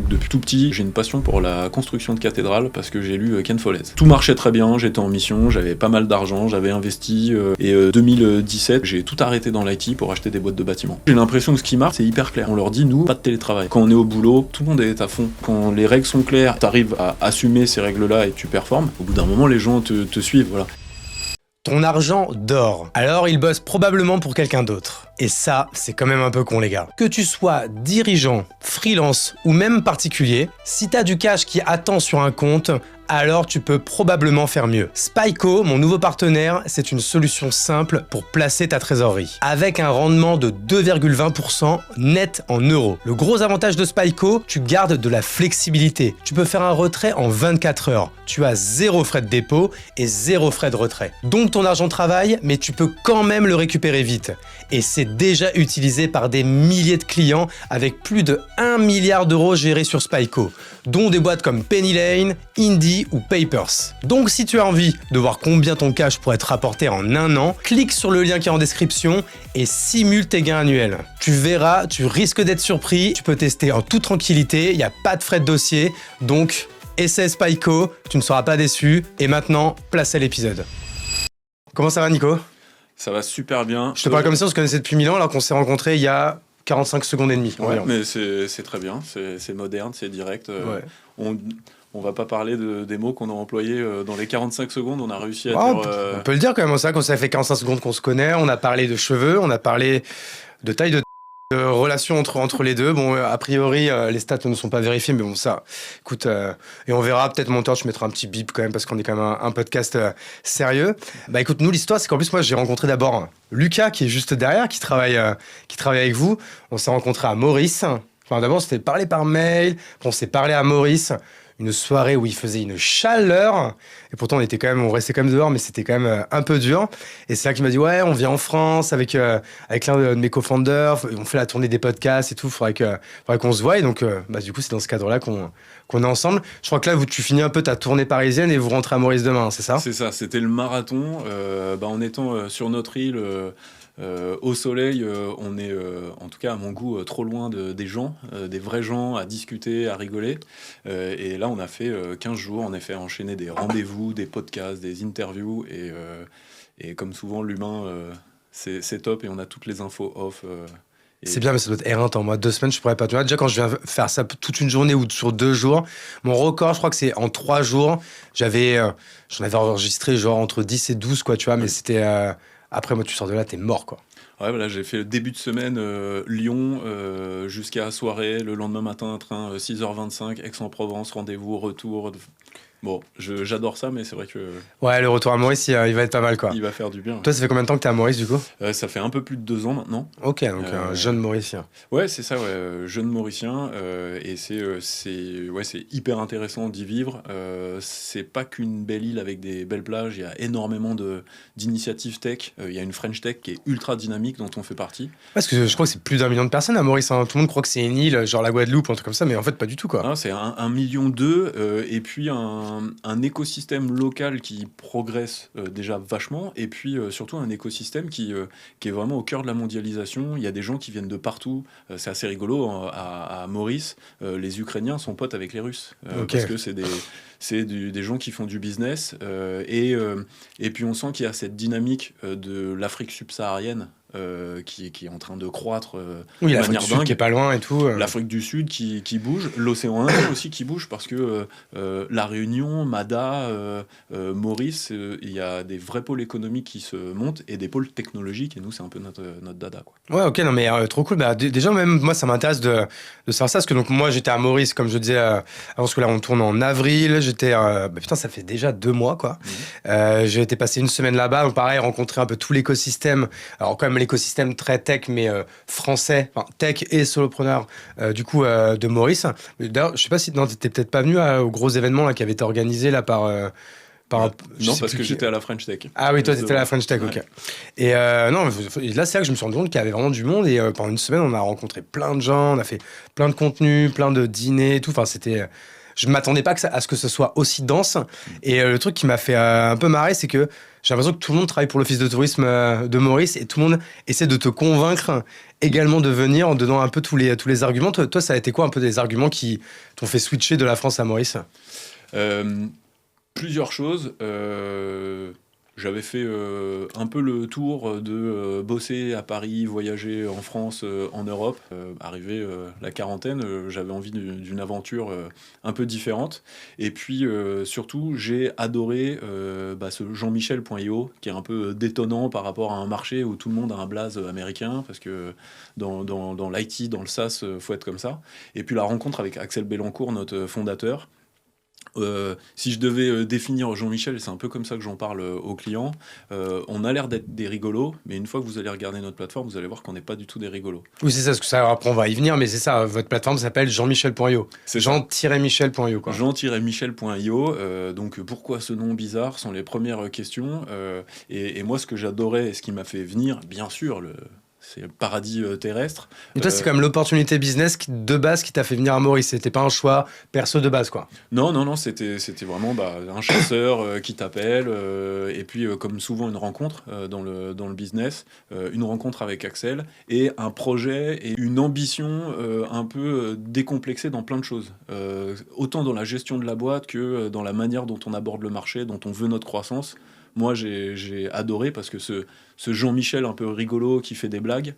Depuis tout petit, j'ai une passion pour la construction de cathédrales parce que j'ai lu Ken Follett. Tout marchait très bien, j'étais en mission, j'avais pas mal d'argent, j'avais investi et 2017, j'ai tout arrêté dans l'IT pour acheter des boîtes de bâtiments. J'ai l'impression que ce qui marche, c'est hyper clair. On leur dit, nous, pas de télétravail. Quand on est au boulot, tout le monde est à fond. Quand les règles sont claires, t'arrives à assumer ces règles-là et tu performes. Au bout d'un moment, les gens te suivent, voilà. Ton argent dort, alors il bosse probablement pour quelqu'un d'autre. Et ça, c'est quand même un peu con les gars. Que tu sois dirigeant, freelance ou même particulier, si t'as du cash qui attend sur un compte, alors tu peux probablement faire mieux. Spyco, mon nouveau partenaire, c'est une solution simple pour placer ta trésorerie. Avec un rendement de 2,20% net en euros. Le gros avantage de Spyco, tu gardes de la flexibilité. Tu peux faire un retrait en 24 heures. Tu as 0 frais de dépôt et 0 frais de retrait. Donc ton argent travaille, mais tu peux quand même le récupérer vite. Et c'est déjà utilisé par des milliers de clients avec plus de 1 milliard d'euros gérés sur Spyco, dont des boîtes comme Penny Lane, Indie ou Papers. Donc si tu as envie de voir combien ton cash pourrait être rapporté en un an, clique sur le lien qui est en description et simule tes gains annuels. Tu verras, tu risques d'être surpris, tu peux tester en toute tranquillité, il n'y a pas de frais de dossier, donc essaie Spyco, tu ne seras pas déçu. Et maintenant, place à l'épisode. Comment ça va Nico ? Ça va super bien. Je te parle comme ça, on se connaissait depuis 1000 ans alors qu'on s'est rencontrés il y a 45 secondes et demie. Ouais, mais c'est très bien, c'est moderne, c'est direct. Ouais. On va pas parler des mots qu'on a employés dans les 45 secondes, on a réussi à dire... On peut le dire quand même, ça, quand ça fait 45 secondes qu'on se connaît, on a parlé de cheveux, on a parlé de taille de relation entre les deux. Bon, a priori, les stats ne sont pas vérifiés, mais bon, ça, écoute, et on verra, peut-être monteur, je mettrai un petit bip quand même, parce qu'on est quand même un podcast sérieux. Bah écoute, nous, l'histoire, c'est qu'en plus, moi, j'ai rencontré d'abord Lucas, qui est juste derrière, qui travaille avec vous. On s'est rencontré à Maurice. Enfin, d'abord, on s'était parlé par mail, puis on s'est parlé à Maurice. Une soirée où il faisait une chaleur, et pourtant on restait quand même dehors, mais c'était quand même un peu dur. Et c'est là qu'il m'a dit, ouais, on vient en France avec l'un de mes co-founders, on fait la tournée des podcasts et tout, faudrait qu'on se voie. Et donc, du coup, c'est dans ce cadre-là qu'on est ensemble. Je crois que là, tu finis un peu ta tournée parisienne et vous rentrez à Maurice demain, c'est ça ? C'est ça, c'était le marathon. En étant sur notre île... au soleil, on est, en tout cas à mon goût, trop loin des gens, des vrais gens, à discuter, à rigoler. Et là, on a fait 15 jours, en effet, enchaîné des rendez-vous, des podcasts, des interviews. Et comme souvent, l'humain, c'est top et on a toutes les infos off. C'est bien, mais ça doit être éreintant. Moi, 2 semaines, je pourrais pas. Tu vois, déjà, quand je viens faire ça toute une journée ou sur 2 jours, mon record, je crois que c'est en 3 jours. J'en avais enregistré genre entre 10 et 12, quoi, tu vois, mais c'était... Après, moi, tu sors de là, t'es mort, quoi. Ouais, voilà, j'ai fait le début de semaine Lyon jusqu'à soirée, le lendemain matin, un train 6h25, Aix-en-Provence, rendez-vous, retour. Bon, j'adore ça, mais c'est vrai que... Ouais, le retour à Maurice, il va être pas mal, quoi. Il va faire du bien. Toi, ça fait combien de temps que t'es à Maurice, du coup ? Ça fait un peu plus de 2 ans maintenant. Ok, donc un jeune Mauricien. Ouais, c'est ça, ouais, jeune Mauricien. Et c'est hyper intéressant d'y vivre. C'est pas qu'une belle île avec des belles plages. Il y a énormément d'initiatives tech. Il y a une French Tech qui est ultra dynamique, dont on fait partie. Parce que je crois que c'est plus d'1 million de personnes à Maurice. Hein. Tout le monde croit que c'est une île, genre la Guadeloupe, un truc comme ça, mais en fait, pas du tout, quoi. Ah, c'est 1,2 million, et puis un écosystème local qui progresse déjà vachement, et puis surtout un écosystème qui est vraiment au cœur de la mondialisation. Il y a des gens qui viennent de partout. C'est assez rigolo. À Maurice, les Ukrainiens sont potes avec les Russes, parce que c'est des gens qui font du business, et puis on sent qu'il y a cette dynamique de l'Afrique subsaharienne qui est en train de croître oui, de l'Afrique manière du Sud dingue. qui est pas loin et tout. L'Afrique du Sud qui bouge, l'océan Indien aussi qui bouge, parce que La Réunion, Mada, Maurice, il y a des vrais pôles économiques qui se montent et des pôles technologiques, et nous c'est un peu notre dada, quoi. Ouais, ok, non mais trop cool. Bah, déjà, même moi, ça m'intéresse de savoir ça, parce que donc, moi, j'étais à Maurice, comme je disais, avant, parce que là, on tourne en avril. J'étais, putain, ça fait déjà 2 mois, quoi. J'ai été passer 1 semaine là-bas, donc pareil, rencontrer un peu tout l'écosystème. Alors, quand même, l'écosystème très tech, mais français, enfin, tech et solopreneur, du coup, de Maurice. D'ailleurs, je sais pas si t'étais peut-être pas venu au gros événement là, qui avait été organisé là par non, parce que j'étais à la French Tech. Ah oui, toi, t'étais à la French Tech, ok. Et non, là, c'est là que je me suis rendu compte qu'il y avait vraiment du monde. Et pendant 1 semaine, on a rencontré plein de gens, on a fait plein de contenus, plein de dîners et tout. Enfin, c'était... Je m'attendais pas à ce que ce soit aussi dense. Et le truc qui m'a fait un peu marrer, c'est que J'ai l'impression que tout le monde travaille pour l'office de tourisme de Maurice et tout le monde essaie de te convaincre également de venir en donnant un peu tous les arguments. Toi, ça a été quoi un peu des arguments qui t'ont fait switcher de la France à Maurice? Plusieurs choses. J'avais fait un peu le tour de bosser à Paris, voyager en France, en Europe. Arrivé la quarantaine, j'avais envie d'une aventure un peu différente. Et puis surtout, j'ai adoré ce Jean-Michel.io, qui est un peu détonnant par rapport à un marché où tout le monde a un blaze américain, parce que dans l'IT, dans le SaaS, faut être comme ça. Et puis la rencontre avec Axel Bellancourt, notre fondateur. Si je devais définir Jean-Michel, et c'est un peu comme ça que j'en parle aux clients, on a l'air d'être des rigolos, mais une fois que vous allez regarder notre plateforme, vous allez voir qu'on n'est pas du tout des rigolos. Oui, c'est ça, parce que ça, après on va y venir, mais c'est ça, votre plateforme s'appelle Jean-Michel.io. C'est Jean-Michel.io, quoi. Jean-Michel.io, donc pourquoi ce nom bizarre sont les premières questions. Et moi, ce que j'adorais et ce qui m'a fait venir, bien sûr, c'est le paradis terrestre. Et toi, c'est quand même l'opportunité business de base qui t'a fait venir à Maurice. C'était pas un choix perso de base, quoi. Non, c'était vraiment un chasseur qui t'appelle, et puis comme souvent une rencontre dans le business, une rencontre avec Axel, et un projet et une ambition un peu décomplexée dans plein de choses. Autant dans la gestion de la boîte que dans la manière dont on aborde le marché, dont on veut notre croissance. Moi, j'ai adoré parce que ce Jean-Michel un peu rigolo qui fait des blagues,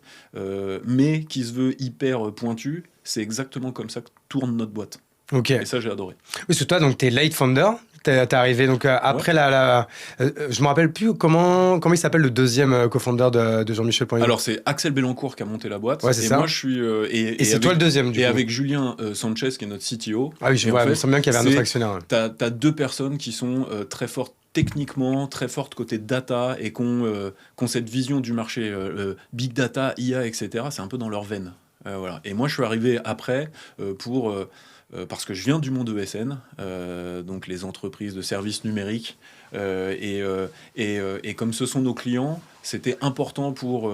mais qui se veut hyper pointu, c'est exactement comme ça que tourne notre boîte. Ok. Et ça, j'ai adoré. Oui, parce que toi, donc, t'es late founder. T'es arrivé donc après je me rappelle plus comment il s'appelle le deuxième co-founder de Jean-Michel.io. Alors c'est Axel Bellancourt qui a monté la boîte. Ouais, c'est et ça. Moi je suis et c'est toi le deuxième du coup. Et avec Julien Sanchez qui est notre CTO. Ah oui, je vois. Il me semble bien qu'il y avait un autre actionnaire. T'as deux personnes qui sont très fortes techniquement, très fortes côté data et qui ont cette vision du marché big data, IA, etc. C'est un peu dans leur veine. Voilà. Et moi je suis arrivé après parce que je viens du monde ESN, donc les entreprises de services numériques, et comme ce sont nos clients, c'était important pour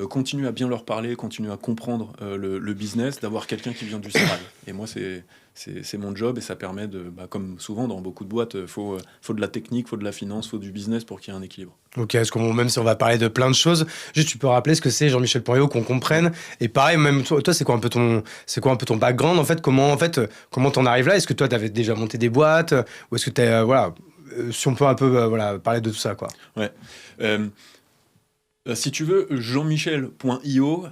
continuer à bien leur parler, continuer à comprendre le business, d'avoir quelqu'un qui vient du CRM. Et moi, c'est mon job, et ça permet comme souvent dans beaucoup de boîtes, faut de la technique, faut de la finance, faut du business pour qu'il y ait un équilibre. Ok, même si on va parler de plein de choses, juste tu peux rappeler ce que c'est Jean-Michel.io, qu'on comprenne. Et pareil, même toi, c'est quoi un peu ton background en fait, comment t'en arrives là? Est-ce que toi t'avais déjà monté des boîtes, ou est-ce que t'es si on peut un peu parler de tout ça, quoi. Ouais. Si tu veux, Jean-Michel.io,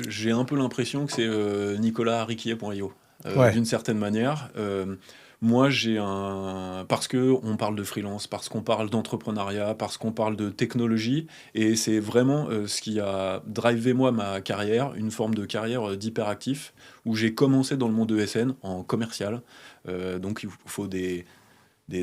j'ai un peu l'impression que c'est Nicolas Riquier.io, d'une certaine manière. Moi, parce qu'on parle de freelance, parce qu'on parle d'entrepreneuriat, parce qu'on parle de technologie, et c'est vraiment ce qui a drivé moi ma carrière, une forme de carrière d'hyperactif, où j'ai commencé dans le monde ESN en commercial. Donc il faut des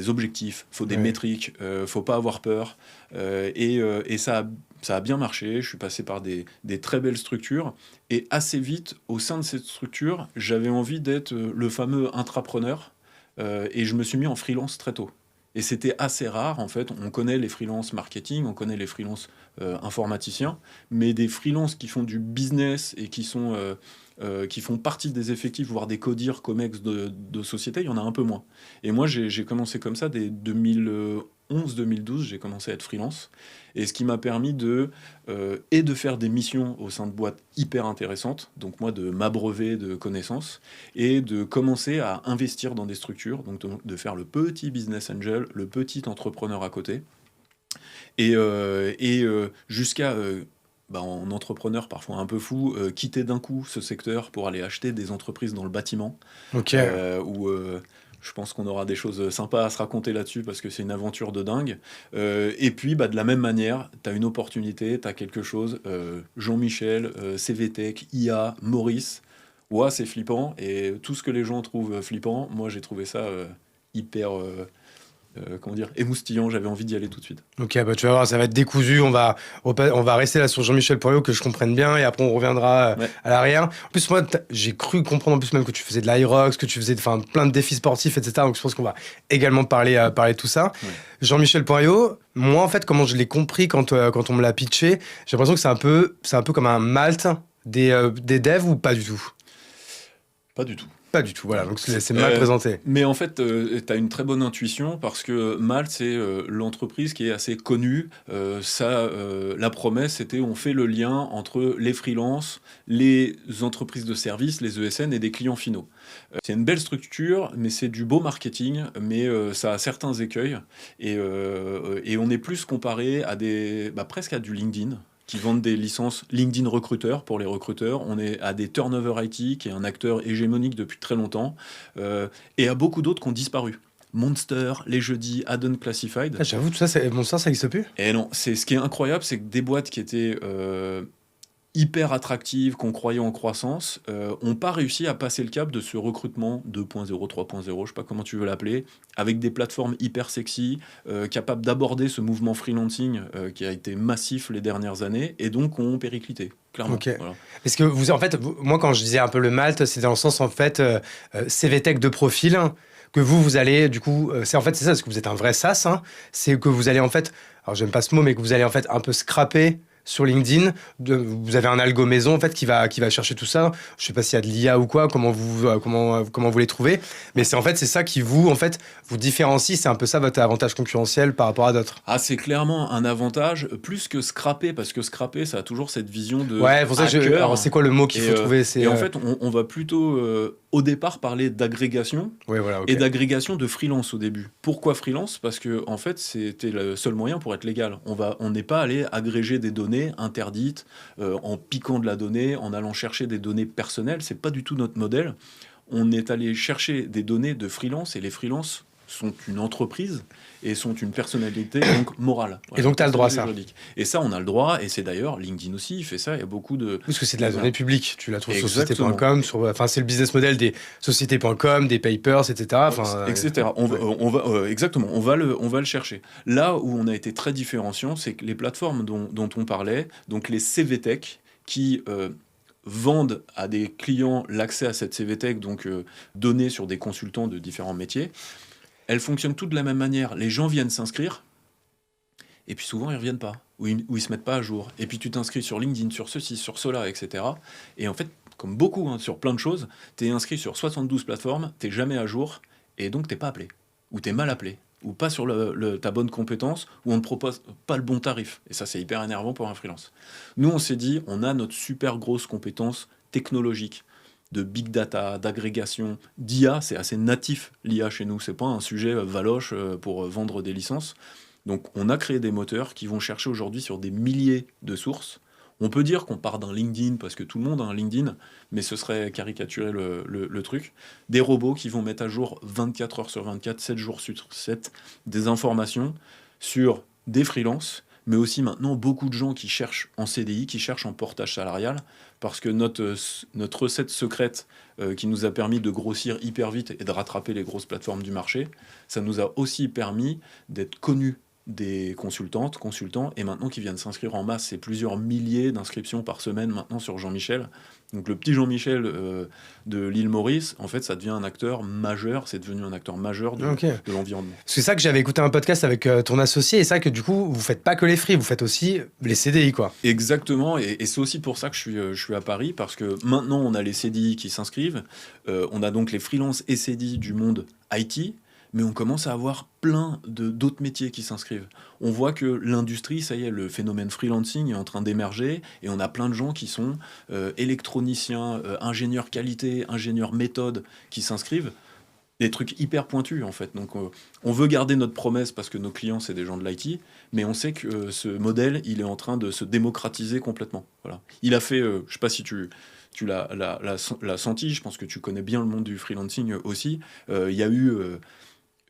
objectifs, faut des métriques, faut pas avoir peur, et ça a bien marché. Je suis passé par des très belles structures, et assez vite au sein de cette structure, j'avais envie d'être le fameux intrapreneur, et je me suis mis en freelance très tôt. Et c'était assez rare, en fait. On connaît les freelance marketing, on connaît les freelance informaticiens, mais des freelance qui font du business et qui font partie des effectifs, voire des codires, comex de société, il y en a un peu moins. Et moi, j'ai commencé comme ça dès 2011-2012, j'ai commencé à être freelance. Et ce qui m'a permis de faire des missions au sein de boîtes hyper intéressantes, donc moi de m'abreuver de connaissances, et de commencer à investir dans des structures, donc de faire le petit business angel, le petit entrepreneur à côté, et jusqu'à... en entrepreneur parfois un peu fou, quitter d'un coup ce secteur pour aller acheter des entreprises dans le bâtiment, où je pense qu'on aura des choses sympas à se raconter là-dessus, parce que c'est une aventure de dingue. Et puis de la même manière, tu as une opportunité, tu as quelque chose, Jean-Michel, CVTech, IA, Maurice, ouais, c'est flippant, et tout ce que les gens trouvent flippant, moi j'ai trouvé ça hyper... émoustillant, j'avais envie d'y aller tout de suite. Ok, tu vas voir, ça va être décousu, on va rester là sur Jean-Michel.io, que je comprenne bien, et après on reviendra à l'arrière. En plus, moi, j'ai cru comprendre en plus même que tu faisais de l'Irox, que tu faisais plein de défis sportifs, etc. Donc je pense qu'on va également parler de tout ça. Ouais. Jean-Michel.io, moi en fait, comment je l'ai compris quand on me l'a pitché, j'ai l'impression que c'est un peu comme un Malte des devs, ou pas du tout? Pas du tout. Pas du tout, voilà, donc c'est mal présenté. Mais en fait, tu as une très bonne intuition parce que Malte, c'est l'entreprise qui est assez connue. La promesse, c'était on fait le lien entre les freelances, les entreprises de services, les ESN et des clients finaux. C'est une belle structure, mais c'est du beau marketing, mais ça a certains écueils. Et on est plus comparé à presque à du LinkedIn, qui vendent des licences LinkedIn recruteurs pour les recruteurs. On est à des Turnover IT, qui est un acteur hégémonique depuis très longtemps, et à beaucoup d'autres qui ont disparu. Monster, Les Jeudis, Add-on Classified. Ah, j'avoue, tout ça, Monster, ça n'existe plus. Et non, ce qui est incroyable, c'est que des boîtes qui étaient hyper attractives, qu'on croyait en croissance, n'ont pas réussi à passer le cap de ce recrutement 2.0, 3.0, je sais pas comment tu veux l'appeler, avec des plateformes hyper sexy, capables d'aborder ce mouvement freelancing qui a été massif les dernières années, et donc ont périclité, clairement. Okay. Voilà. Est-ce que vous, en fait, moi quand je disais un peu le Malte, c'est dans le sens en fait CVTech de profil, que vous allez du coup, c'est ça, parce que vous êtes un vrai SaaS, hein, c'est que vous allez en fait, alors j'aime pas ce mot, mais que vous allez en fait un peu scraper sur LinkedIn, vous avez un algo maison en fait qui va chercher tout ça. Je sais pas s'il y a de l'IA ou quoi, comment vous les trouvez, mais c'est ça qui vous différencie. C'est un peu ça votre avantage concurrentiel par rapport à d'autres. Ah, c'est clairement un avantage plus que scraper, parce que scraper, ça a toujours cette vision de ouais, pour ça alors c'est quoi le mot qu'il faut trouver, et en fait on va plutôt au départ parler d'agrégation, ouais, voilà, okay. Et d'agrégation de freelance au début. Pourquoi freelance ? Parce que en fait c'était le seul moyen pour être légal. On n'est pas allé agréger des données interdites en piquant de la donnée, en allant chercher des données personnelles. C'est pas du tout notre modèle. On est allé chercher des données de freelance, et les freelances sont une entreprise et sont une personnalité donc morale. Voilà, et donc tu as le droit à ça. Et ça, on a le droit, et c'est d'ailleurs LinkedIn aussi, il fait ça, il y a beaucoup de... Parce que c'est de la donnée publique, tu la trouves sur société.com, c'est le business model des sociétés.com, des papers, etc. Etc. Exactement, on va le chercher. Là où on a été très différenciant, c'est que les plateformes dont on parlait, donc les CVTech, qui... vendent à des clients l'accès à cette CVTech, donc donnée sur des consultants de différents métiers. Elles fonctionnent toutes de la même manière. Les gens viennent s'inscrire, et puis souvent ils ne reviennent pas, ou ils ne se mettent pas à jour. Et puis tu t'inscris sur LinkedIn, sur ceci, sur cela, etc. Et en fait, comme beaucoup, sur plein de choses, tu es inscrit sur 72 plateformes, tu n'es jamais à jour, et donc tu n'es pas appelé, ou tu es mal appelé, ou pas sur ta bonne compétence, ou on ne propose pas le bon tarif. Et ça, c'est hyper énervant pour un freelance. Nous, on s'est dit, on a notre super grosse compétence technologique, de big data, d'agrégation, d'IA. C'est assez natif, l'IA, chez nous. C'est pas un sujet valoche pour vendre des licences. Donc, on a créé des moteurs qui vont chercher aujourd'hui sur des milliers de sources. On peut dire qu'on part d'un LinkedIn, parce que tout le monde a un LinkedIn, mais ce serait caricaturer le truc. Des robots qui vont mettre à jour 24 heures sur 24, 7 jours sur 7, des informations sur des freelances, mais aussi maintenant beaucoup de gens qui cherchent en CDI, qui cherchent en portage salarial, parce que notre recette secrète qui nous a permis de grossir hyper vite et de rattraper les grosses plateformes du marché, ça nous a aussi permis d'être connus des consultantes, consultants, et maintenant qui viennent s'inscrire en masse. C'est plusieurs milliers d'inscriptions par semaine maintenant sur Jean-Michel. Donc le petit Jean-Michel de l'île Maurice, en fait, ça devient un acteur majeur, c'est devenu un acteur majeur de l'environnement. C'est ça que j'avais écouté un podcast avec ton associé, et ça que du coup, vous faites pas que les free, vous faites aussi les CDI, quoi. Exactement, et c'est aussi pour ça que je suis à Paris, parce que maintenant, on a les CDI qui s'inscrivent, on a donc les freelances et CDI du monde IT, mais on commence à avoir plein d'autres métiers qui s'inscrivent. On voit que l'industrie, ça y est, le phénomène freelancing est en train d'émerger, et on a plein de gens qui sont électroniciens, ingénieurs qualité, ingénieurs méthode, qui s'inscrivent. Des trucs hyper pointus, en fait. Donc, on veut garder notre promesse parce que nos clients, c'est des gens de l'IT, mais on sait que ce modèle, il est en train de se démocratiser complètement. Voilà. Il a fait, je ne sais pas si tu l'as senti, je pense que tu connais bien le monde du freelancing aussi. Il y a eu...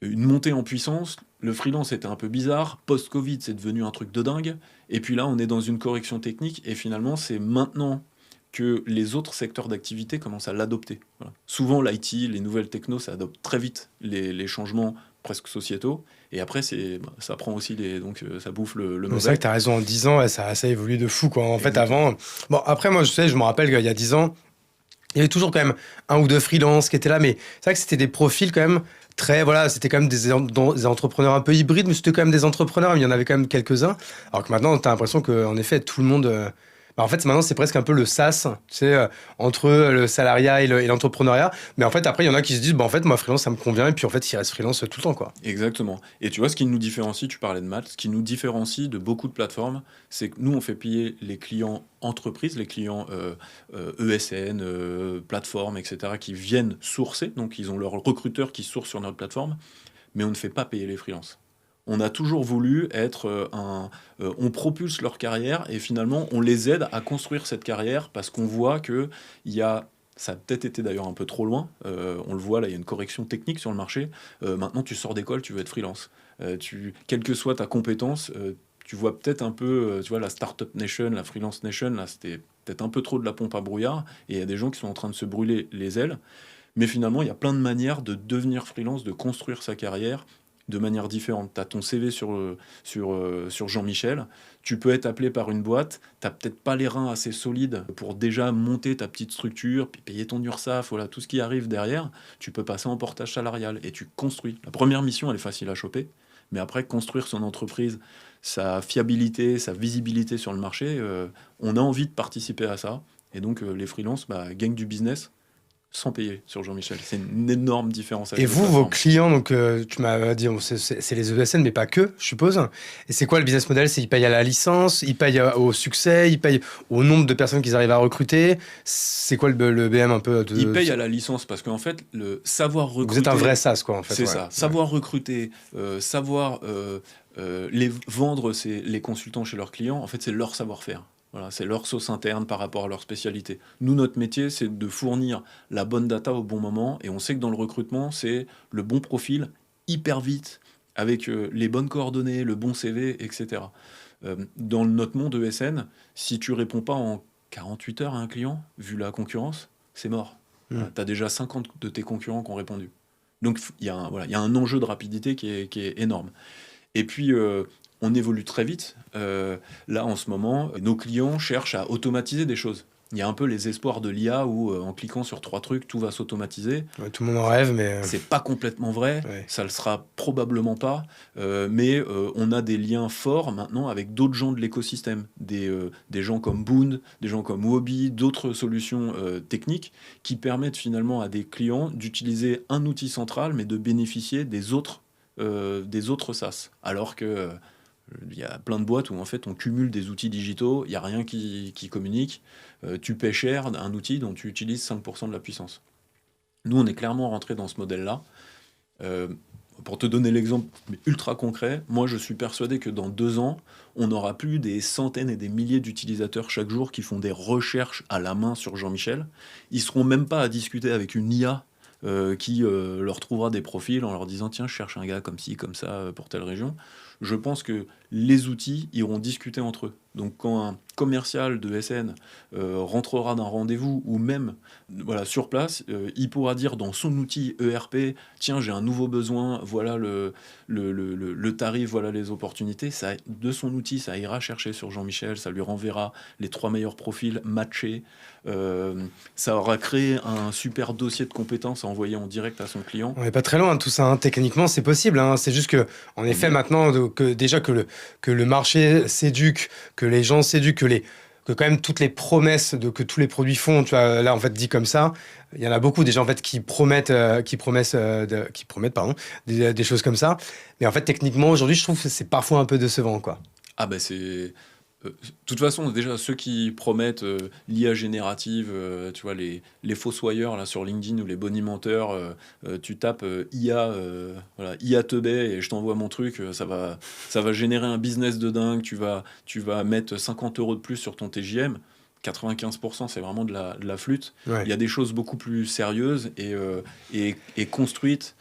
une montée en puissance, le freelance était un peu bizarre, post-Covid c'est devenu un truc de dingue, et puis là on est dans une correction technique, et finalement c'est maintenant que les autres secteurs d'activité commencent à l'adopter. Voilà. Souvent l'IT, les nouvelles technos, ça adopte très vite les changements presque sociétaux, et après ça prend aussi donc ça bouffe le mauvais. C'est vrai que tu as raison, en 10 ans ça a évolué de fou, quoi. En fait avant, bon après moi je me rappelle qu'il y a 10 ans, il y avait toujours quand même un ou deux freelances qui étaient là, mais c'est vrai que c'était des profils quand même c'était quand même des entrepreneurs un peu hybrides, mais c'était quand même des entrepreneurs, mais il y en avait quand même quelques-uns. Alors que maintenant, tu as l'impression qu'en effet, tout le monde Bah, en fait, maintenant, c'est presque un peu le sas, tu sais, entre le salariat et l'entrepreneuriat. Mais en fait, après, il y en a qui se disent, bah, en fait, moi, freelance, ça me convient. Et puis, en fait, ils restent freelance tout le temps, quoi. Exactement. Et tu vois, ce qui nous différencie, tu parlais de maths, ce qui nous différencie de beaucoup de plateformes, c'est que nous, on fait payer les clients entreprises, les clients ESN, plateformes, etc., qui viennent sourcer. Donc, ils ont leurs recruteurs qui sourcent sur notre plateforme, mais on ne fait pas payer les freelances. On a toujours voulu être on propulse leur carrière et finalement, on les aide à construire cette carrière parce qu'on voit que il y a ça a peut-être été d'ailleurs un peu trop loin. On le voit, là, il y a une correction technique sur le marché. Maintenant, tu sors d'école, tu veux être freelance. Quelle que soit ta compétence, tu vois peut-être un peu, tu vois, la Startup Nation, la Freelance Nation, là, c'était peut-être un peu trop de la pompe à brouillard. Et il y a des gens qui sont en train de se brûler les ailes. Mais finalement, il y a plein de manières de devenir freelance, de construire sa carrière de manière différente. Tu as ton CV sur Jean-Michel, tu peux être appelé par une boîte, tu n'as peut-être pas les reins assez solides pour déjà monter ta petite structure, puis payer ton URSSAF, voilà, tout ce qui arrive derrière, tu peux passer en portage salarial et tu construis. La première mission, elle est facile à choper, mais après, construire son entreprise, sa fiabilité, sa visibilité sur le marché, on a envie de participer à ça. Et donc, les freelances gagnent du business sans payer sur Jean-Michel. C'est une énorme différence avec Et les vous, vos plateformes. clients, donc tu m'as dit, c'est les ESN, mais pas que, je suppose. Et c'est quoi le business model? C'est ils payent à la licence, ils payent au succès, ils payent au nombre de personnes qu'ils arrivent à recruter. C'est quoi le BM un peu Ils de... payent à la licence parce qu'en fait, le savoir recruter... Vous êtes un vrai SaaS, quoi, en fait. C'est Ouais. ça. Savoir recruter, savoir les vendre les consultants chez leurs clients, en fait, c'est leur savoir-faire. Voilà, c'est leur sauce interne par rapport à leur spécialité. Nous, notre métier, c'est de fournir la bonne data au bon moment. Et on sait que dans le recrutement, c'est le bon profil, hyper vite, avec les bonnes coordonnées, le bon CV, etc. Dans notre monde ESN, si tu réponds pas en 48 heures à un client, vu la concurrence, c'est mort. Mm. Tu as déjà 50 de tes concurrents qui ont répondu. Donc il y a un enjeu de rapidité qui est énorme. Et puis on évolue très vite. Là en ce moment, nos clients cherchent à automatiser des choses. Il y a un peu les espoirs de l'IA où en cliquant sur 3 trucs, tout va s'automatiser. Ouais, tout le monde en rêve, mais... C'est pas complètement vrai, Ouais. ça le sera probablement pas, mais on a des liens forts maintenant avec d'autres gens de l'écosystème, des gens comme Boond, des gens comme Wobi, d'autres solutions techniques qui permettent finalement à des clients d'utiliser un outil central, mais de bénéficier des autres SaaS. Alors que il y a plein de boîtes où en fait on cumule des outils digitaux, il n'y a rien qui communique, tu paies cher un outil dont tu utilises 5% de la puissance. Nous, on est clairement rentré dans ce modèle-là. Pour te donner l'exemple ultra concret, moi, je suis persuadé que dans 2 ans, on n'aura plus des centaines et des milliers d'utilisateurs chaque jour qui font des recherches à la main sur Jean-Michel. Ils ne seront même pas à discuter avec une IA qui leur trouvera des profils en leur disant « Tiens, je cherche un gars comme ci, comme ça, pour telle région ». Je pense que les outils iront discuter entre eux. Donc quand un commercial de SN rentrera d'un rendez-vous ou même sur place, il pourra dire dans son outil ERP, tiens, j'ai un nouveau besoin, voilà le tarif, voilà les opportunités. Ça, de son outil, ça ira chercher sur Jean-Michel, ça lui renverra les 3 meilleurs profils matchés. Ça aura créé un super dossier de compétences à envoyer en direct à son client. On n'est pas très loin de tout ça, hein. Techniquement, c'est possible, hein. C'est juste que, en effet, maintenant, que le marché s'éduque, que les gens s'éduquent, que quand même toutes les promesses que tous les produits font, tu vois, là, en fait, dit comme ça, il y en a beaucoup déjà, en fait, qui promettent des choses comme ça. Mais en fait, techniquement, aujourd'hui, je trouve que c'est parfois un peu décevant, quoi. Ah ben c'est... De toute façon, déjà, ceux qui promettent l'IA générative, tu vois, les fossoyeurs là, sur LinkedIn ou les bonimenteurs, tu tapes IA, IA teubé et je t'envoie mon truc, ça va générer un business de dingue, tu vas mettre 50 € de plus sur ton TJM. 95%, c'est vraiment de la flûte. Ouais. Il y a des choses beaucoup plus sérieuses et construites.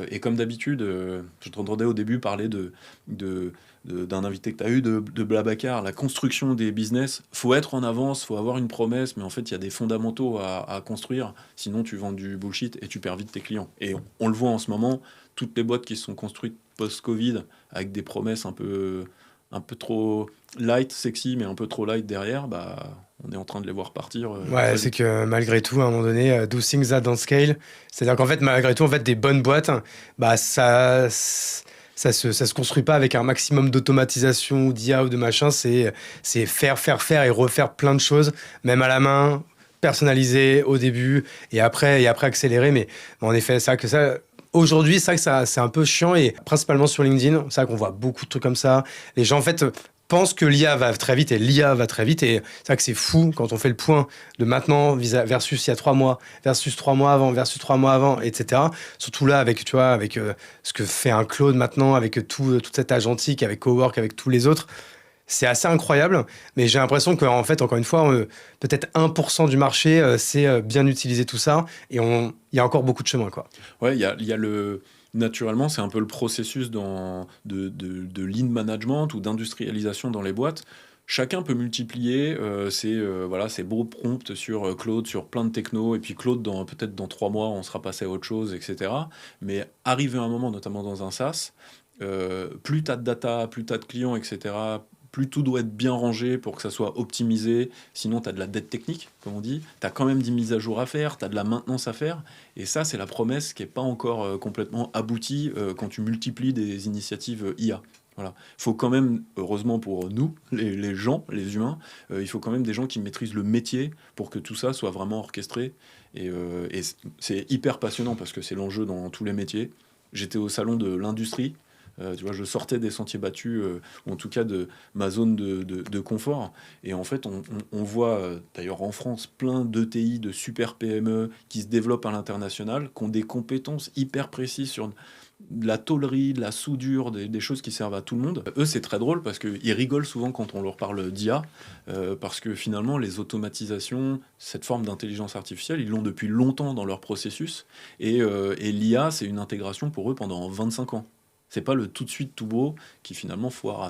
Et comme d'habitude, je t'entendais au début parler d'un invité que tu as eu, de Blablacar, la construction des business. Faut être en avance, faut avoir une promesse, mais en fait, il y a des fondamentaux à construire. Sinon, tu vends du bullshit et tu perds vite tes clients. Et on le voit en ce moment, toutes les boîtes qui se sont construites post-Covid avec des promesses un peu trop light, sexy, mais un peu trop light derrière, on est en train de les voir partir. Ouais, c'est que malgré tout, à un moment donné, do things that don't scale. C'est-à-dire qu'en fait, malgré tout, en fait, des bonnes boîtes, ça se construit pas avec un maximum d'automatisation ou d'IA ou de machin. C'est faire et refaire plein de choses, même à la main, personnalisé au début et après accélérer. Mais en effet, c'est vrai que ça. Aujourd'hui, c'est vrai que ça, c'est un peu chiant et principalement sur LinkedIn, c'est vrai qu'on voit beaucoup de trucs comme ça. Les gens, en fait, pensent que l'IA va très vite et l'IA va très vite. Et c'est vrai que c'est fou quand on fait le point de maintenant versus il y a 3 mois, versus 3 mois avant, versus 3 mois avant, etc. Surtout là, avec, tu vois, avec ce que fait un Claude maintenant, avec toute cette agentique, avec Cowork, avec tous les autres. C'est assez incroyable, mais j'ai l'impression qu'en fait, encore une fois, peut-être 1% du marché sait bien utiliser tout ça, et il y a encore beaucoup de chemin, quoi. Ouais, il y a le. Naturellement, c'est un peu le processus de lean management ou d'industrialisation dans les boîtes. Chacun peut multiplier ses beaux prompts sur Claude, sur plein de technos, et puis Claude, peut-être dans 3 mois, on sera passé à autre chose, etc. Mais arrivé à un moment, notamment dans un SaaS, plus tu as de data, plus tu as de clients, etc., plus tout doit être bien rangé pour que ça soit optimisé. Sinon, tu as de la dette technique, comme on dit. Tu as quand même des mises à jour à faire, tu as de la maintenance à faire. Et ça, c'est la promesse qui n'est pas encore complètement aboutie quand tu multiplies des initiatives IA. Voilà. Il faut quand même, heureusement pour nous, les gens, les humains, il faut quand même des gens qui maîtrisent le métier pour que tout ça soit vraiment orchestré. Et c'est hyper passionnant parce que c'est l'enjeu dans tous les métiers. J'étais au salon de l'industrie. Tu vois, je sortais des sentiers battus, ou en tout cas de ma zone de confort. Et en fait, on voit, d'ailleurs en France, plein d'ETI, de super PME qui se développent à l'international, qui ont des compétences hyper précises sur de la tôlerie, de la soudure, des choses qui servent à tout le monde. Eux, c'est très drôle parce qu'ils rigolent souvent quand on leur parle d'IA, parce que finalement, les automatisations, cette forme d'intelligence artificielle, ils l'ont depuis longtemps dans leur processus. Et l'IA, c'est une intégration pour eux pendant 25 ans. C'est pas le tout de suite tout beau qui finalement foire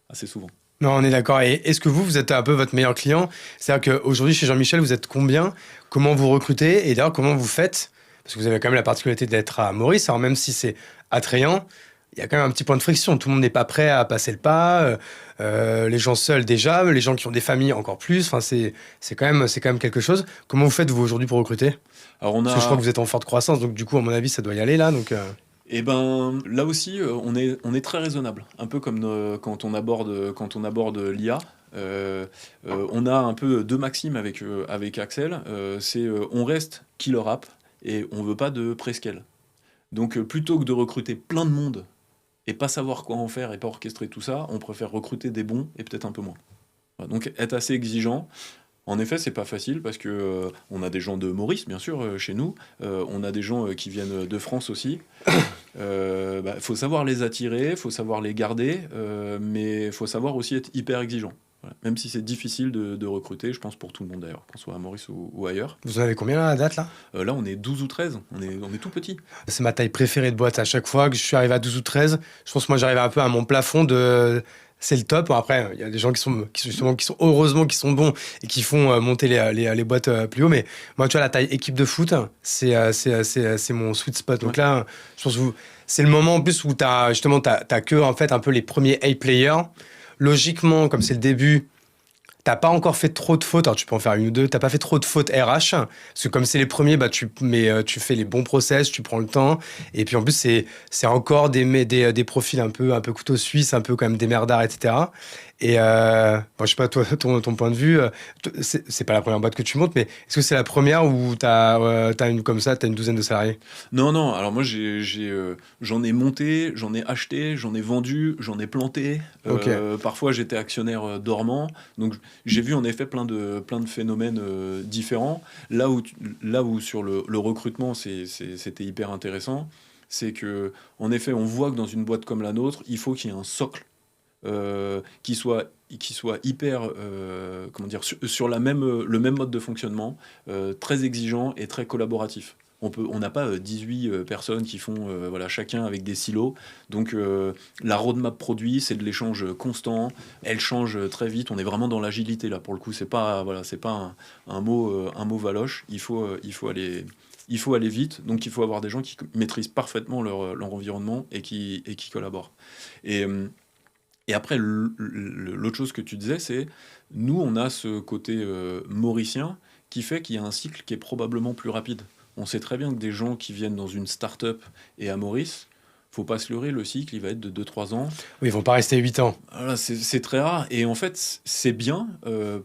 assez souvent. Non, on est d'accord. Et est-ce que vous êtes un peu votre meilleur client? C'est-à-dire qu'aujourd'hui, chez Jean-Michel, vous êtes combien? Comment vous recrutez? Et d'ailleurs, comment vous faites? Parce que vous avez quand même la particularité d'être à Maurice. Alors, même si c'est attrayant, il y a quand même un petit point de friction. Tout le monde n'est pas prêt à passer le pas. Les gens seuls déjà, les gens qui ont des familles encore plus. Enfin, c'est quand même quelque chose. Comment vous faites, vous, aujourd'hui, pour recruter? Alors on Parce que je crois que a vous êtes en forte croissance. Donc, du coup, à mon avis, ça doit y aller là. Donc, Et ben là aussi, on est très raisonnable. Un peu comme quand on aborde l'IA. On a un peu deux maximes avec Axel. C'est on reste killer app et on veut pas de prescale. Donc plutôt que de recruter plein de monde et pas savoir quoi en faire et pas orchestrer tout ça, on préfère recruter des bons et peut-être un peu moins. Voilà, donc être assez exigeant. En effet, c'est pas facile parce que on a des gens de Maurice, bien sûr, chez nous. On a des gens qui viennent de France aussi. Faut savoir les attirer, faut savoir les garder, mais faut savoir aussi être hyper exigeant. Voilà. Même si c'est difficile de recruter, je pense pour tout le monde d'ailleurs, qu'on soit à Maurice ou ailleurs. vous en avez combien là, à la date là? Là, on est 12 ou 13, on est tout petit. C'est ma taille préférée de boîte. À chaque fois que je suis arrivé à 12 ou 13, je pense que moi j'arrive un peu à mon plafond de. C'est le top. Bon, après, il y a des gens justement, heureusement, qui sont bons et qui font monter les boîtes plus haut. Mais moi, tu vois, la taille équipe de foot, c'est mon sweet spot. Donc Ouais. là, je pense que c'est le moment en plus où t'as que en fait un peu les premiers A-players. Logiquement, comme c'est le début, t'as pas encore fait trop de fautes, alors tu peux en faire une ou deux, t'as pas fait trop de fautes RH, parce que comme c'est les premiers, bah tu fais les bons process, tu prends le temps, et puis en plus c'est encore des profils un peu couteau suisse, un peu quand même des merdards, etc. Et bon, je sais pas toi ton point de vue, c'est pas la première boîte que tu montes, mais est-ce que c'est la première où t'as une comme ça, t'as une douzaine de salariés? Non, non, alors moi j'en ai monté, j'en ai acheté, j'en ai vendu, j'en ai planté. Ok. Parfois j'étais actionnaire dormant. Donc j'ai vu en effet plein de phénomènes différents. Là où sur le recrutement c'était hyper intéressant, c'est que en effet on voit que dans une boîte comme la nôtre, il faut qu'il y ait un socle qui soit hyper, comment dire, sur le même mode de fonctionnement, très exigeant et très collaboratif. On n'a pas 18 personnes qui font voilà, chacun avec des silos. Donc la roadmap produit, c'est de l'échange constant. Elle change très vite. On est vraiment dans l'agilité là. Pour le coup, c'est pas un mot valoche. Il faut aller vite. Donc il faut avoir des gens qui maîtrisent parfaitement leur environnement et qui collaborent. Et et après, l'autre chose que tu disais, c'est nous, on a ce côté mauricien qui fait qu'il y a un cycle qui est probablement plus rapide. On sait très bien que des gens qui viennent dans une start-up et à Maurice, faut pas se leurrer, le cycle, il va être de 2-3 ans. Oui, ils vont pas rester 8 ans. Voilà, c'est très rare. Et en fait, c'est bien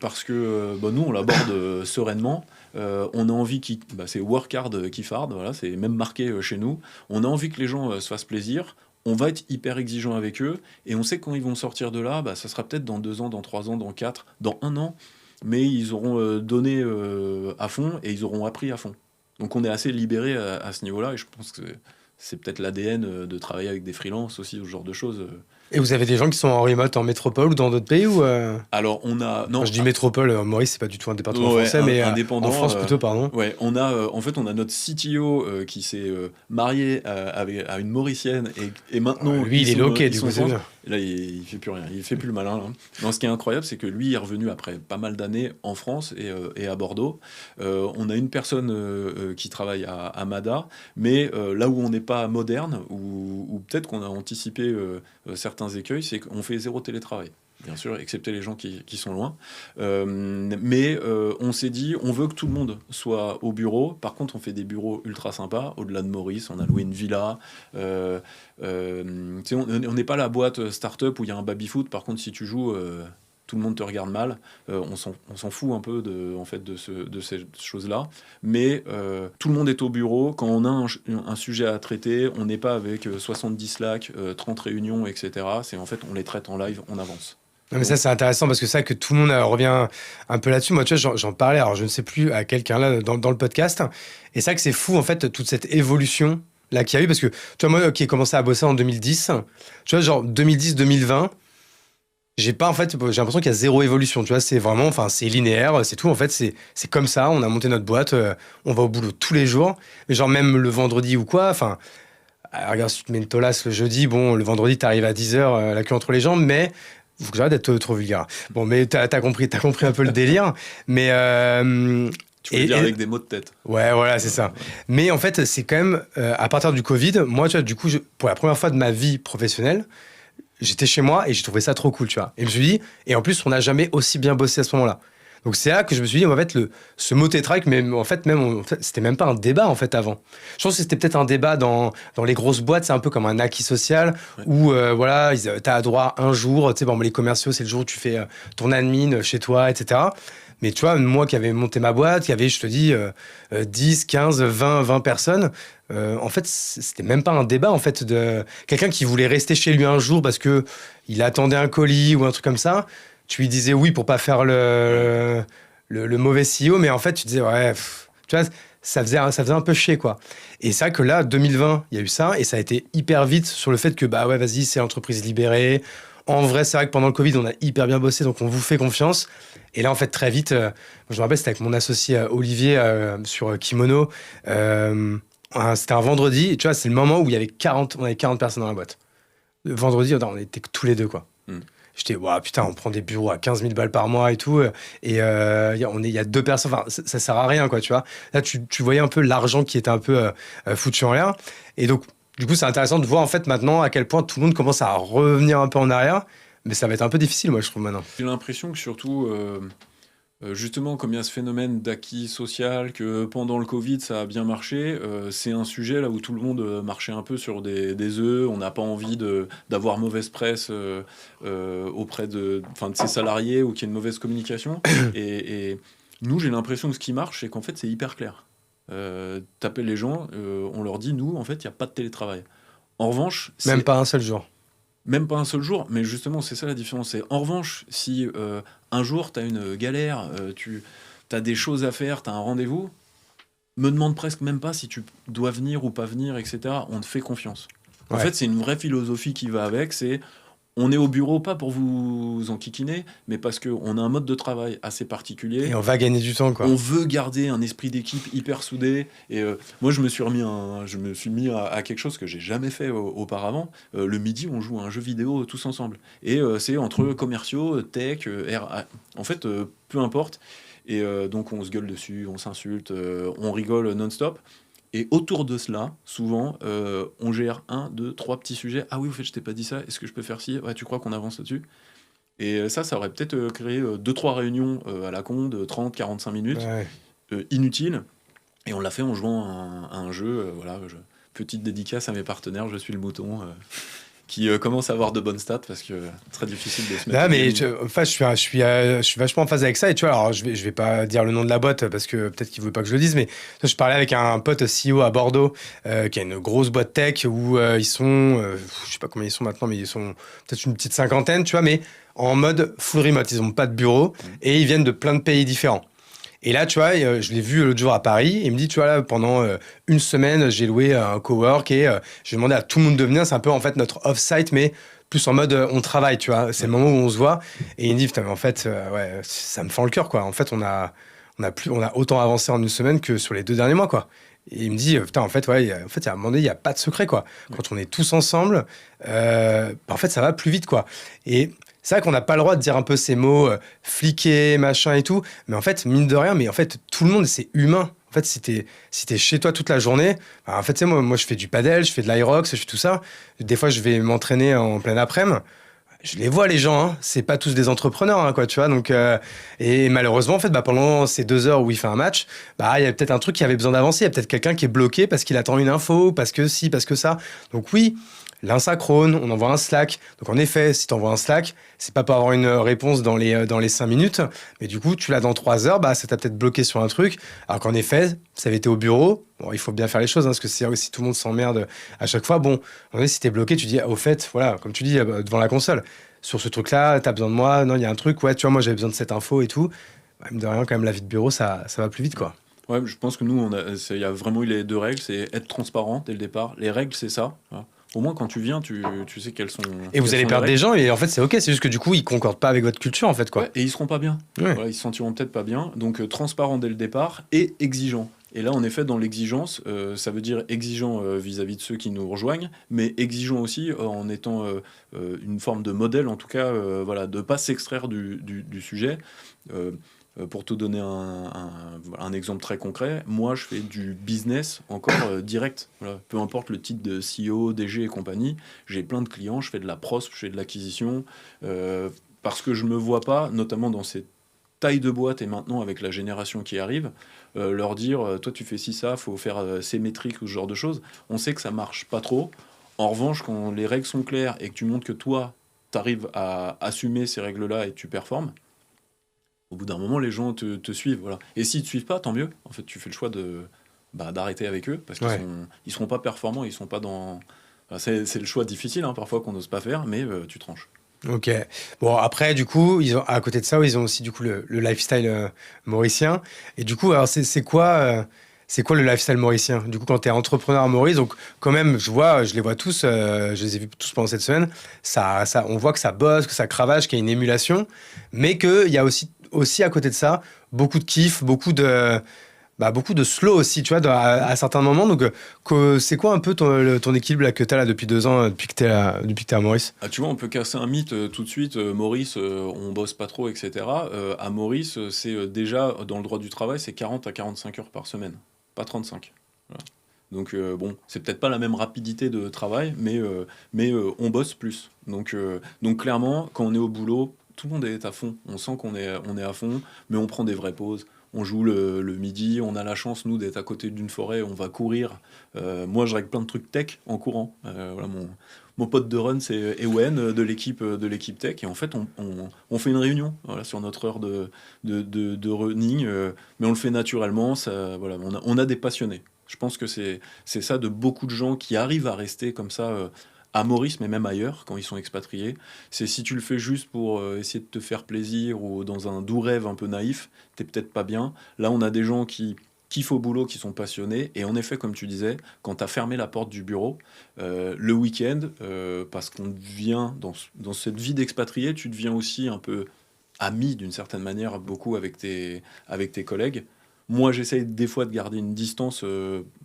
parce que nous, on l'aborde sereinement. On a envie c'est work hard, keep hard. Voilà, c'est même marqué chez nous. On a envie que les gens se fassent plaisir. On va être hyper exigeant avec eux. Et on sait que quand ils vont sortir de là, ça sera peut-être dans 2 ans, dans 3 ans, dans 4, dans 1 an. Mais ils auront donné à fond et ils auront appris à fond. Donc on est assez libéré à ce niveau-là. Et je pense que c'est peut-être l'ADN de travailler avec des freelances aussi, ce genre de choses. Et vous avez des gens qui sont en remote en métropole ou dans d'autres pays ou Alors, on a... Non, Quand je dis métropole, Maurice, c'est pas du tout un département français, mais indépendant, en France plutôt, pardon. Ouais, on a notre CTO qui s'est marié à une Mauricienne et maintenant... Lui, il est loqué, du coup, c'est bien. Et là, il fait plus rien, il fait plus le malin. Là. Non, ce qui est incroyable, c'est que lui il est revenu après pas mal d'années en France et à Bordeaux. On a une personne qui travaille à Mada, mais là où on n'est pas moderne, ou peut-être qu'on a anticipé certains écueils, c'est qu'on fait 0 télétravail. Bien sûr, excepté les gens qui sont loin. Mais on s'est dit, on veut que tout le monde soit au bureau. Par contre, on fait des bureaux ultra sympas. Au-delà de Maurice, on a loué une villa. On n'est pas la boîte start-up où il y a un baby-foot. Par contre, si tu joues, tout le monde te regarde mal. On s'en fout un peu de ces choses-là. Mais tout le monde est au bureau. Quand on a un sujet à traiter, on n'est pas avec 70 Slack, 30 réunions, etc. On on les traite en live, on avance. Non, mais ça, c'est intéressant parce que c'est vrai que tout le monde revient un peu là-dessus. Moi, tu vois, j'en parlais, alors je ne sais plus à quelqu'un là dans le podcast. Et c'est vrai que c'est fou, en fait, toute cette évolution là qu'il y a eu. Parce que, tu vois, moi qui ai commencé à bosser en 2010, tu vois, genre 2010-2020, j'ai l'impression qu'il y a zéro évolution. Tu vois, c'est vraiment, enfin, c'est linéaire, c'est tout. En fait, c'est comme ça. On a monté notre boîte, on va au boulot tous les jours. Mais genre, même le vendredi ou quoi, enfin. Regarde, si tu te mets une tolasse le jeudi, bon, le vendredi, t'arrives à 10h, la queue entre les jambes, mais faut que j'arrête d'être trop vulgaire. Bon, mais t'as compris un peu le délire. Mais tu veux dire avec des mots de tête. Ouais, voilà, c'est ça. Mais en fait, c'est quand même à partir du Covid, moi, tu vois, du coup, pour la première fois de ma vie professionnelle, j'étais chez moi et j'ai trouvé ça trop cool, tu vois. Et je me suis dit, et en plus, on n'a jamais aussi bien bossé à ce moment-là. Donc c'est là que je me suis dit, en fait, ce mot tétraque, mais en fait, c'était même pas un débat en fait avant. Je pense que c'était peut-être un débat dans les grosses boîtes, c'est un peu comme un acquis social, ouais. Où voilà, t'as droit un jour, tu sais, bon, les commerciaux, c'est le jour où tu fais ton admin chez toi, etc. Mais tu vois, moi qui avais monté ma boîte, qui avait, je te dis, 10, 15, 20 personnes, en fait, c'était même pas un débat, en fait, de quelqu'un qui voulait rester chez lui un jour parce que il attendait un colis ou un truc comme ça. Tu lui disais oui pour pas faire le mauvais CEO, mais en fait, tu disais, ouais, tu vois, ça faisait un peu chier, quoi. Et c'est vrai que là, 2020, il y a eu ça, et ça a été hyper vite sur le fait que, bah ouais, vas-y, c'est l'entreprise libérée. En vrai, c'est vrai que pendant le Covid, on a hyper bien bossé, donc on vous fait confiance. Et là, en fait, très vite, je me rappelle, c'était avec mon associé Olivier sur Kimono. C'était un vendredi, et tu vois, c'est le moment où on avait 40 personnes dans la boîte. Le vendredi, on était tous les deux, quoi. J'étais, waouh, putain, on prend des bureaux à 15 000 balles par mois et tout. Et il y a 2 personnes, enfin, ça sert à rien, quoi, tu vois. Là, tu voyais un peu l'argent qui était un peu foutu en l'air. Et donc, du coup, c'est intéressant de voir, en fait, maintenant, à quel point tout le monde commence à revenir un peu en arrière. Mais ça va être un peu difficile, moi, je trouve, maintenant. J'ai l'impression que surtout, justement, comme il y a ce phénomène d'acquis social, que pendant le Covid, ça a bien marché, c'est un sujet là où tout le monde marchait un peu sur des œufs. On n'a pas envie d'avoir mauvaise presse auprès de ses salariés ou qu'il y ait une mauvaise communication. Et nous, j'ai l'impression que ce qui marche, c'est qu'en fait, c'est hyper clair. T'appelles les gens, on leur dit, nous, en fait, il n'y a pas de télétravail. En revanche... Même pas un seul jour. Même pas un seul jour, mais justement, c'est ça la différence. En revanche, si un jour, tu as une galère, tu as des choses à faire, tu as un rendez-vous, me demande presque même pas si tu dois venir ou pas venir, etc. On te fait confiance. En fait, c'est une vraie philosophie qui va avec, c'est on est au bureau pas pour vous enquiquiner, mais parce qu'on a un mode de travail assez particulier. Et on va gagner du temps, quoi. On veut garder un esprit d'équipe hyper soudé. Et moi, je me suis mis à quelque chose que j'ai jamais fait auparavant. Le midi, on joue à un jeu vidéo tous ensemble. Et c'est entre commerciaux, tech, en fait, peu importe. Et donc, on se gueule dessus, on s'insulte, on rigole non-stop. Et autour de cela, souvent, on gère 1, 2, 3 petits sujets. Ah oui, au fait, je t'ai pas dit ça. Est-ce que je peux faire ci ? Ouais, tu crois qu'on avance là-dessus ? Et ça aurait peut-être créé 2-3 réunions à la con de 30-45 minutes, inutiles. Et on l'a fait en jouant à un jeu, voilà, petite dédicace à mes partenaires, je suis le mouton. Qui commence à avoir de bonnes stats parce que très difficile de se mettre. Non, mais je suis vachement en phase avec ça. Et tu vois, alors je vais pas dire le nom de la boîte parce que peut-être qu'il veut pas que je le dise, mais je parlais avec un pote CEO à Bordeaux qui a une grosse boîte tech où ils sont, je sais pas combien ils sont maintenant, mais ils sont peut-être une petite cinquantaine, tu vois, mais en mode full remote. Ils ont pas de bureau et ils viennent de plein de pays différents. Et là, tu vois, je l'ai vu l'autre jour à Paris, et il me dit, tu vois, là, pendant une semaine, j'ai loué un cowork et j'ai demandé à tout le monde de venir. C'est un peu, en fait, notre off-site, mais plus en mode, on travaille, tu vois. C'est le moment où on se voit. Et il me dit, putain, mais en fait, ouais, ça me fend le cœur, quoi. En fait, on a autant avancé en une semaine que sur les 2 derniers mois, quoi. Et il me dit, putain, en fait, ouais, en fait, à un moment donné, il n'y a pas de secret, quoi. Quand on est tous ensemble, en fait, ça va plus vite, quoi. Et c'est vrai qu'on n'a pas le droit de dire un peu ces mots fliqués, machin et tout, mais en fait, mine de rien, mais en fait, tout le monde, c'est humain. En fait, si t'es chez toi toute la journée, en fait, tu sais, moi, je fais du padel, je fais de l'aerox, je fais tout ça. Des fois, je vais m'entraîner en plein après-midi. Je les vois, les gens, hein. C'est pas tous des entrepreneurs, hein, quoi, tu vois. Donc, et malheureusement, en fait, pendant ces 2 heures où il fait un match, il y a peut-être un truc qui avait besoin d'avancer. Il y a peut-être quelqu'un qui est bloqué parce qu'il attend une info, parce que si, parce que ça. Donc oui, l'insynchrone, on envoie un Slack. Donc en effet, si tu envoies un Slack, c'est pas pour avoir une réponse dans les 5 minutes, mais du coup, tu l'as dans 3 heures, ça t'a peut-être bloqué sur un truc. Alors qu'en effet, ça avait été au bureau. Bon, il faut bien faire les choses, hein, parce que si tout le monde s'emmerde à chaque fois, bon, en fait, si t'es bloqué, tu dis, au fait, voilà, comme tu dis, devant la console, sur ce truc-là, t'as besoin de moi, non, il y a un truc, ouais, tu vois, moi, j'avais besoin de cette info et tout. Mine de rien, quand même, la vie de bureau, ça va plus vite, quoi. Ouais, je pense que nous, il y a vraiment eu les 2 règles, c'est être transparent dès le départ. Les règles, c'est ça. Voilà. Au moins, quand tu viens, tu sais quelles sont. Et vous quelles allez sont les perdre des règles. gens, et en fait, c'est ok, c'est juste que du coup, ils concordent pas avec votre culture, en fait, quoi. Ouais, et ils seront pas bien. Ouais. Voilà, ils se sentiront peut-être pas bien. Donc, transparent dès le départ et exigeant. Et là, en effet, dans l'exigence, ça veut dire exigeant vis-à-vis de ceux qui nous rejoignent, mais exigeant aussi en étant une forme de modèle, en tout cas, voilà, de pas s'extraire du sujet. Pour te donner un exemple très concret, moi je fais du business encore direct. Voilà. Peu importe le titre de CEO, DG et compagnie, j'ai plein de clients, je fais de la pros, je fais de l'acquisition, parce que je me vois pas, notamment dans ces tailles de boîte et maintenant avec la génération qui arrive, leur dire toi tu fais ci, ça, faut faire ces métriques ou ce genre de choses. On sait que ça marche pas trop. En revanche, quand les règles sont claires et que tu montres que toi, tu arrives à assumer ces règles-là et que tu performes, au bout d'un moment, les gens te suivent. Voilà. Et s'ils ne te suivent pas, tant mieux. En fait, tu fais le choix d'arrêter avec eux parce qu'ils ils seront pas performants, ils sont pas dans. Enfin, c'est le choix difficile, hein, parfois qu'on n'ose pas faire, mais tu tranches. Ok. Bon, après, du coup, à côté de ça, ils ont aussi du coup le lifestyle mauricien. Et du coup, alors, c'est quoi le lifestyle mauricien? Du coup, quand tu es entrepreneur à Maurice, donc quand même, je les vois tous, je les ai vus tous pendant cette semaine, on voit que ça bosse, que ça cravache, qu'il y a une émulation, mais qu'il y a aussi à côté de ça, beaucoup de kiff, beaucoup de slow aussi, tu vois, à certains moments. Donc, c'est quoi un peu ton équilibre là, que tu as là depuis 2 ans, depuis que tu es à Maurice? Ah, tu vois, on peut casser un mythe tout de suite. Maurice, on bosse pas trop, etc. À Maurice, c'est déjà, dans le droit du travail, c'est 40 à 45 heures par semaine, pas 35. Voilà. Donc, bon, c'est peut-être pas la même rapidité de travail, mais on bosse plus. Donc, clairement, quand on est au boulot, tout le monde est à fond. On sent on est à fond, mais on prend des vraies pauses. On joue le midi, on a la chance, nous, d'être à côté d'une forêt, on va courir. Moi, je règle plein de trucs tech en courant. Voilà, mon pote de run, c'est Ewen de l'équipe tech. Et en fait, on fait une réunion voilà, sur notre heure de running, mais on le fait naturellement. Ça, voilà, on a des passionnés. Je pense que c'est ça de beaucoup de gens qui arrivent à rester comme ça à Maurice, mais même ailleurs, quand ils sont expatriés. C'est si tu le fais juste pour essayer de te faire plaisir ou dans un doux rêve un peu naïf, t'es peut-être pas bien. Là, on a des gens qui kiffent au boulot, qui sont passionnés. Et en effet, comme tu disais, quand tu as fermé la porte du bureau, le week-end, parce qu'on devient, dans cette vie d'expatrié, tu deviens aussi un peu ami d'une certaine manière, beaucoup avec tes collègues. Moi, j'essaye des fois de garder une distance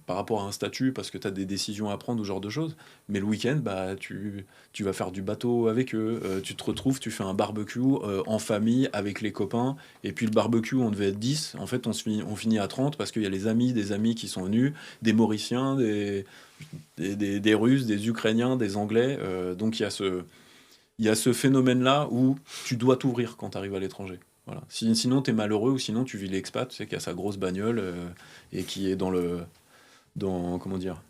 par rapport à un statut parce que tu as des décisions à prendre ou ce genre de choses. Mais le week-end, tu vas faire du bateau avec eux. Tu te retrouves, tu fais un barbecue en famille avec les copains. Et puis le barbecue, on devait être 10. En fait, on finit à 30 parce qu'il y a les amis des amis qui sont venus, des Mauriciens, des Russes, des Ukrainiens, des Anglais. Donc il y a ce phénomène-là où tu dois t'ouvrir quand tu arrives à l'étranger. Voilà. Sinon, tu es malheureux ou sinon tu vis l'expat, tu sais, qui a sa grosse bagnole et qui est comment dire,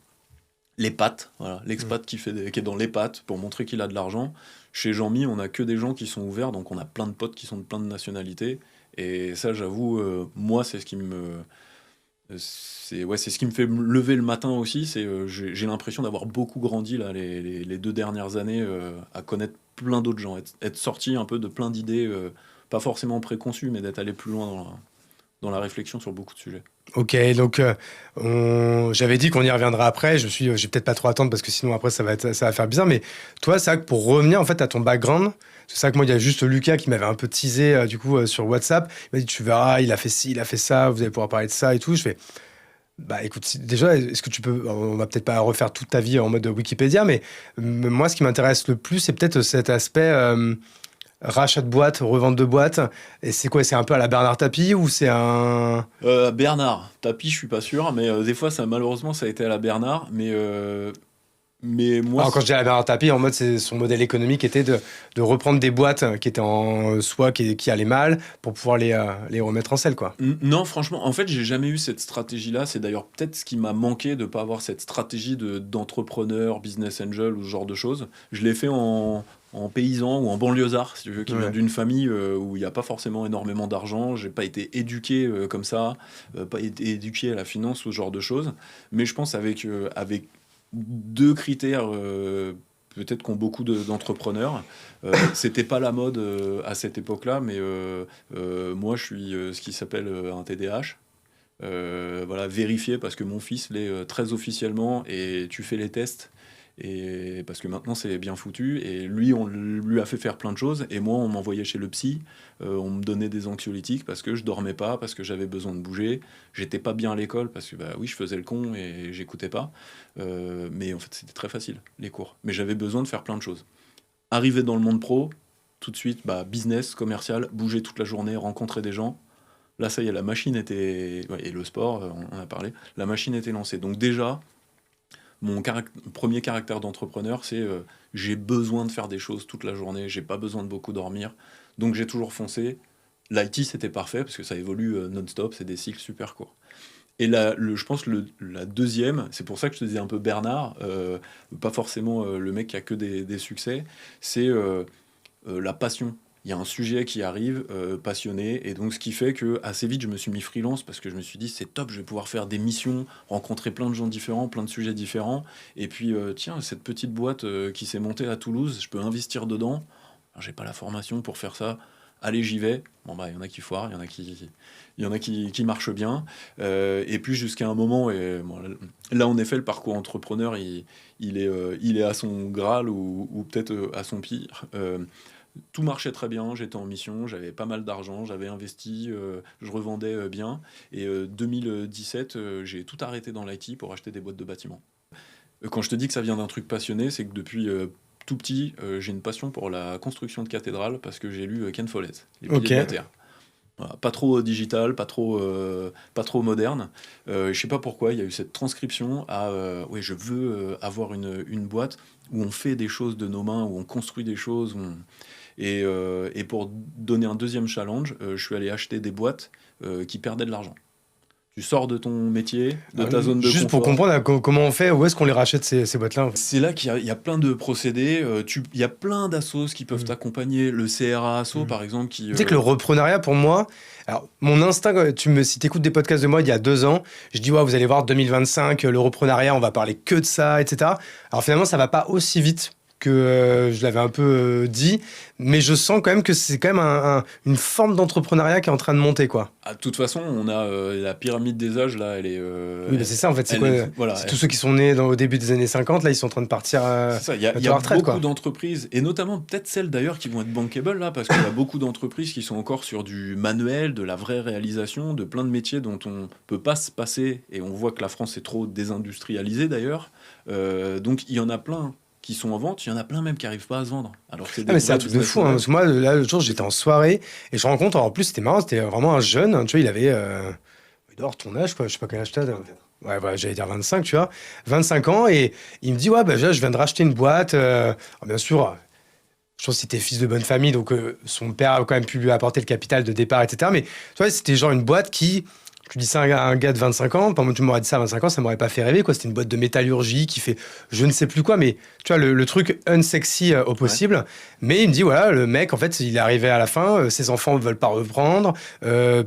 les pattes, voilà, l'expat qui est dans les pattes pour montrer qu'il a de l'argent. Chez Jean-Mi, on a que des gens qui sont ouverts, donc on a plein de potes qui sont de plein de nationalités. Et ça, j'avoue, moi, c'est ce qui me, c'est ce qui me fait me lever le matin aussi. J'ai l'impression d'avoir beaucoup grandi là les 2 dernières années à connaître plein d'autres gens, être sorti un peu de plein d'idées, pas forcément préconçues, mais d'être allé plus loin dans la réflexion sur beaucoup de sujets. Ok, donc j'avais dit qu'on y reviendra après. J'ai peut-être pas trop attendre parce que sinon après ça va faire bizarre. Mais toi, c'est vrai que pour revenir en fait à ton background, c'est ça que moi il y a juste Lucas qui m'avait un peu teasé sur WhatsApp. Il m'a dit tu verras, il a fait ci, il a fait ça, vous allez pouvoir parler de ça et tout. Je fais bah écoute, déjà est-ce que tu peux, on va peut-être pas refaire toute ta vie en mode Wikipédia, mais moi ce qui m'intéresse le plus c'est peut-être cet aspect rachat de boîte, revente de boîte. Et c'est quoi? C'est un peu à la Bernard Tapie ou c'est un... Bernard Tapie, je suis pas sûr, mais des fois malheureusement ça a été à la Bernard, mais moi Alors quand je dis à la Bernard Tapie, en mode c'est son modèle économique était de reprendre des boîtes qui étaient en soi, qui allaient mal, pour pouvoir les remettre en selle, quoi. Non, franchement, en fait, j'ai jamais eu cette stratégie-là. C'est d'ailleurs peut-être ce qui m'a manqué de pas avoir cette stratégie d'entrepreneur, business angel ou ce genre de choses. Je l'ai fait en paysan ou en banlieusard, si tu veux, qui vient d'une famille où il n'y a pas forcément énormément d'argent. J'ai pas été éduqué comme ça, pas été éduqué à la finance ou ce genre de choses. Mais je pense avec deux critères. Peut-être qu'ont beaucoup d'entrepreneurs. C'était pas la mode à cette époque-là, mais moi, je suis ce qui s'appelle un TDAH. Voilà, vérifié parce que mon fils l'est très officiellement et tu fais les tests. Et parce que maintenant c'est bien foutu et lui on lui a fait faire plein de choses et moi on m'envoyait chez le psy, on me donnait des anxiolytiques parce que je dormais pas, parce que j'avais besoin de bouger, j'étais pas bien à l'école parce que bah oui je faisais le con et j'écoutais pas, mais en fait c'était très facile les cours, mais j'avais besoin de faire plein de choses. Arrivé dans le monde pro, tout de suite bah, business, commercial, bouger toute la journée, rencontrer des gens. Là ça y est, la machine était, ouais, et le sport on en a parlé, la machine était lancée, donc déjà mon premier caractère d'entrepreneur, c'est j'ai besoin de faire des choses toute la journée, j'ai pas besoin de beaucoup dormir, donc j'ai toujours foncé. L'IT, c'était parfait parce que ça évolue non-stop, c'est des cycles super courts. Et je pense la deuxième, c'est pour ça que je te disais un peu Bernard, pas forcément le mec qui a que des succès, c'est la passion. Il y a un sujet qui arrive, passionné, et donc ce qui fait que assez vite je me suis mis freelance parce que je me suis dit c'est top, je vais pouvoir faire des missions, rencontrer plein de gens différents, plein de sujets différents, et puis tiens cette petite boîte qui s'est montée à Toulouse, je peux investir dedans. Alors, j'ai pas la formation pour faire ça. Allez, j'y vais. Bon bah il y en a qui foirent, il y en a qui marchent bien, et puis jusqu'à un moment et bon, là en effet le parcours entrepreneur il est à son Graal ou peut-être à son pire. Tout marchait très bien, j'étais en mission, j'avais pas mal d'argent, j'avais investi, je revendais bien. Et 2017, j'ai tout arrêté dans l'IT pour acheter des boîtes de bâtiments. Quand je te dis que ça vient d'un truc passionné, c'est que depuis tout petit, j'ai une passion pour la construction de cathédrales parce que j'ai lu Ken Follett, Les Piliers de la Terre. Voilà, pas trop digital, pas trop moderne. Je sais pas pourquoi, il y a eu cette transcription à oui, je veux avoir une boîte où on fait des choses de nos mains, où on construit des choses. Et pour donner un deuxième challenge, je suis allé acheter des boîtes qui perdaient de l'argent. Tu sors de ton métier, de ta zone de juste confort. Pour comprendre comment on fait, où est-ce qu'on les rachète ces boîtes-là? C'est là qu'il y a plein de procédés. Il y a plein d'assos qui peuvent t'accompagner. Le CRA Asso, par exemple, qui... Tu sais que le reprenariat, pour moi... Alors, mon instinct, si t'écoutes des podcasts de moi il y a 2 ans, je dis, ouais, vous allez voir, 2025, le reprenariat, on va parler que de ça, etc. Alors finalement, ça va pas aussi vite que je l'avais un peu dit, mais je sens quand même que c'est quand même une forme d'entrepreneuriat qui est en train de monter, quoi. Ah, de toute façon, on a la pyramide des âges, là, elle est... oui, c'est ça, en fait, c'est quoi voilà, c'est tous ceux qui sont nés au début des années 50, là, ils sont en train de partir c'est ça, il y a retraite, beaucoup d'entreprises, et notamment peut-être celles, d'ailleurs, qui vont être bankable, là, parce qu'il y a beaucoup d'entreprises qui sont encore sur du manuel, de la vraie réalisation, de plein de métiers dont on peut pas se passer, et on voit que la France est trop désindustrialisée, d'ailleurs. Donc, il y en a plein qui sont en vente, il y en a plein même qui n'arrivent pas à se vendre. Alors que mais c'est un truc de fou, hein, parce que moi, là, l'autre jour, j'étais en soirée, et je rencontre, en plus, c'était marrant, c'était vraiment un jeune, hein, tu vois, il avait, il doit avoir ton âge, quoi, je sais pas quel âge t'as. Ouais, voilà, j'allais dire 25, tu vois, 25 ans, et il me dit, ouais, bah, je viens de racheter une boîte, alors, bien sûr, je pense que c'était fils de bonne famille, donc son père a quand même pu lui apporter le capital de départ, etc., mais tu vois, c'était genre une boîte qui Tu dis ça à un gars de 25 ans, par exemple, tu m'aurais dit ça à 25 ans, ça m'aurait pas fait rêver, quoi. C'était une boîte de métallurgie qui fait je ne sais plus quoi, mais tu vois, le truc unsexy au Ouais. possible. Mais il me dit, voilà, le mec, en fait, il est arrivé à la fin, ses enfants ne veulent pas reprendre,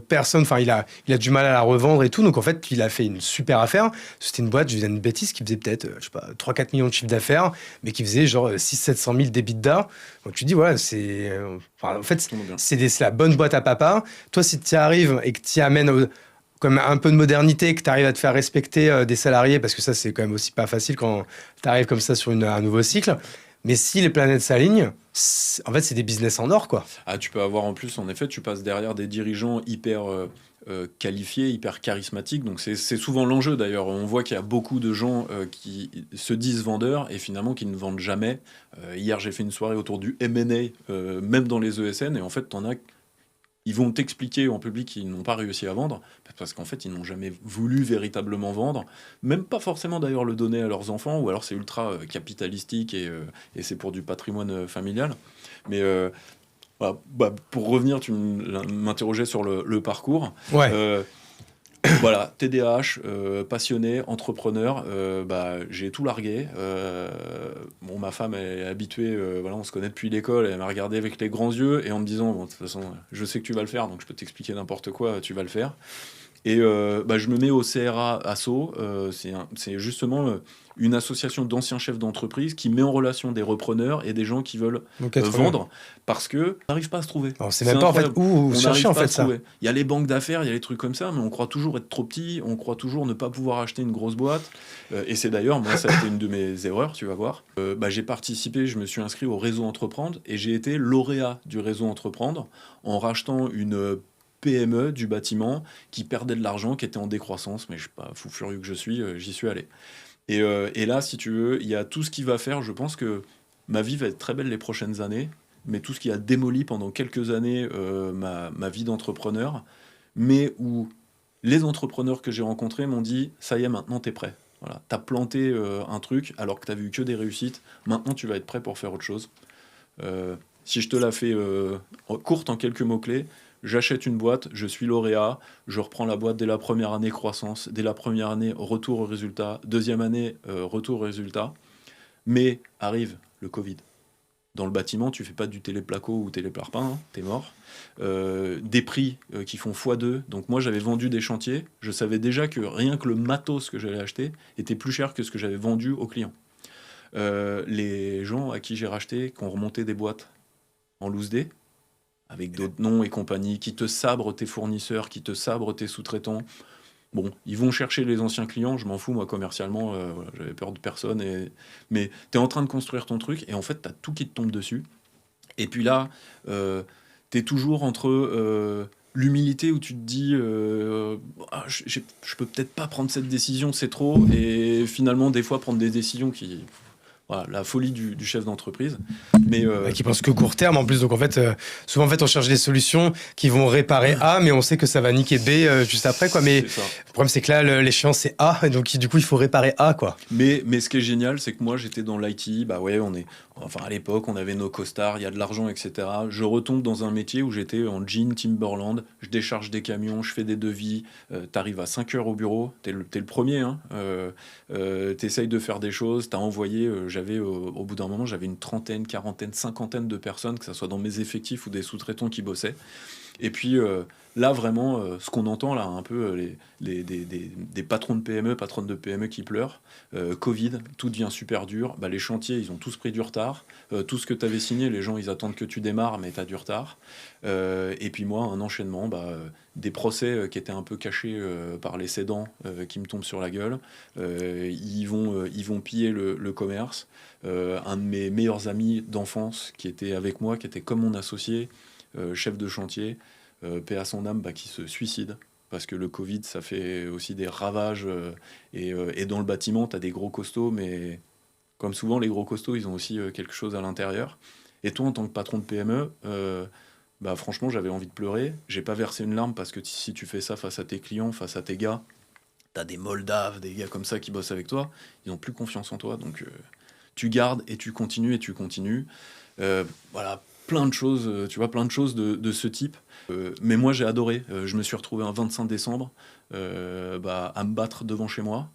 personne, enfin, il a du mal à la revendre et tout, donc en fait, il a fait une super affaire. C'était une boîte, je disais une bêtise, qui faisait peut-être, je sais pas, 3-4 millions de chiffre d'affaires, mais qui faisait genre 600-700 000 d'EBITDA. Donc tu dis, voilà, c'est. Enfin, en fait, Tourne bien. c'est la bonne boîte à papa. Toi, si tu y arrives et que tu y amènes comme un peu de modernité, que tu arrives à te faire respecter des salariés, parce que ça, c'est quand même aussi pas facile quand tu arrives comme ça sur un nouveau cycle. Mais si les planètes s'alignent, en fait, c'est des business en or, quoi. Ah, tu peux avoir en plus, en effet, tu passes derrière des dirigeants hyper qualifiés, hyper charismatiques. Donc c'est souvent l'enjeu d'ailleurs. On voit qu'il y a beaucoup de gens qui se disent vendeurs et finalement qui ne vendent jamais. Hier, j'ai fait une soirée autour du M&A, même dans les ESN, et en fait, t'en as. Ils vont t'expliquer en public qu'ils n'ont pas réussi à vendre, parce qu'en fait, ils n'ont jamais voulu véritablement vendre, même pas forcément d'ailleurs le donner à leurs enfants, ou alors c'est ultra capitalistique et c'est pour du patrimoine familial. Mais voilà, bah, pour revenir, tu m'interrogeais sur le parcours. Ouais. Euh, voilà, TDAH, passionné, entrepreneur, bah, j'ai tout largué. Bon, ma femme est habituée, voilà, on se connaît depuis l'école, elle m'a regardé avec les grands yeux et en me disant, bon, de toute façon, je sais que tu vas le faire, donc je peux t'expliquer n'importe quoi, tu vas le faire. Et bah, je me mets au CRA Asso. C'est justement une association d'anciens chefs d'entreprise qui met en relation des repreneurs et des gens qui veulent Donc, trop bien. vendre parce que on n'arrive pas à se trouver. On sait C'est même pas, en fait, incroyable. où On chercher, n'arrive en pas à fait, se ça. trouver. Il y a les banques d'affaires, il y a les trucs comme ça, mais on croit toujours être trop petit, on croit toujours ne pas pouvoir acheter une grosse boîte. Et c'est d'ailleurs, moi, ça a été une de mes erreurs, tu vas voir. Bah, j'ai participé, je me suis inscrit au réseau Entreprendre et j'ai été lauréat du réseau Entreprendre en rachetant une PME du bâtiment qui perdait de l'argent, qui était en décroissance, mais je suis pas fou furieux que je suis, j'y suis allé. Et là, si tu veux, il y a tout ce qui va faire, je pense que ma vie va être très belle les prochaines années, mais tout ce qui a démoli pendant quelques années ma vie d'entrepreneur, mais où les entrepreneurs que j'ai rencontrés m'ont dit, ça y est, maintenant t'es prêt. Voilà, t'as planté un truc alors que t'as vu que des réussites, maintenant tu vas être prêt pour faire autre chose. Si je te la fais courte en quelques mots-clés, j'achète une boîte, je suis lauréat, je reprends la boîte dès la première année croissance, dès la première année retour au résultat, deuxième année retour au résultat, mais arrive le Covid. Dans le bâtiment, tu fais pas du téléplaco ou téléparpaing, hein, t'es mort. Des prix qui font x2. Donc moi, j'avais vendu des chantiers. Je savais déjà que rien que le matos que j'allais acheter était plus cher que ce que j'avais vendu aux clients. Les gens à qui j'ai racheté, qui ont remonté des boîtes en loose day, avec d'autres noms et compagnie, qui te sabrent tes fournisseurs, qui te sabrent tes sous-traitants. Bon, ils vont chercher les anciens clients, je m'en fous, moi, commercialement, voilà, j'avais peur de personne. Mais tu es en train de construire ton truc, et en fait, tu as tout qui te tombe dessus. Et puis là, tu es toujours entre l'humilité où tu te dis ah, je peux peut-être pas prendre cette décision, c'est trop, et finalement, des fois, prendre des décisions qui... Voilà, la folie du chef d'entreprise. Mais Qui pense que court terme en plus. Donc en fait, souvent en fait, on cherche des solutions qui vont réparer A, mais on sait que ça va niquer B juste après, quoi. Mais c'est ça. le problème, c'est que là, l'échéance, c'est A, et donc du coup, il faut réparer A, quoi. Mais ce qui est génial, c'est que moi, j'étais dans l'IT. Bah ouais, enfin, à l'époque, on avait nos costards, il y a de l'argent, etc. Je retombe dans un métier où j'étais en jean Timberland, je décharge des camions, je fais des devis. T'arrives à 5 heures au bureau, t'es le premier, hein. T'essayes de faire des choses, t'as envoyé. J'avais au bout d'un moment, j'avais une trentaine, quarantaine, cinquantaine de personnes, que ce soit dans mes effectifs ou des sous-traitants qui bossaient. Et puis là, vraiment, ce qu'on entend là, un peu des patrons de PME, patronnes de PME qui pleurent. Covid, tout devient super dur. Bah, les chantiers, ils ont tous pris du retard. Tout ce que tu avais signé, les gens, ils attendent que tu démarres, mais tu as du retard. Et puis moi, un enchaînement, des procès qui étaient un peu cachés par les cédants qui me tombent sur la gueule. Ils vont piller le commerce. Un de mes meilleurs amis d'enfance qui était avec moi, qui était comme mon associé, chef de chantier, paix à son âme, qui se suicide. Parce que le Covid, ça fait aussi des ravages. Et dans le bâtiment, tu as des gros costauds, mais comme souvent, les gros costauds, ils ont aussi quelque chose à l'intérieur. Et toi, en tant que patron de PME, franchement, j'avais envie de pleurer. J'ai pas versé une larme parce que si tu fais ça face à tes clients, face à tes gars, tu as des Moldaves, des gars comme ça qui bossent avec toi, ils n'ont plus confiance en toi. Donc, tu gardes et tu continues et tu continues. Voilà. plein de choses, tu vois, plein de choses de ce type. Mais moi, j'ai adoré. Je me suis retrouvé un 25 décembre à me battre devant chez moi.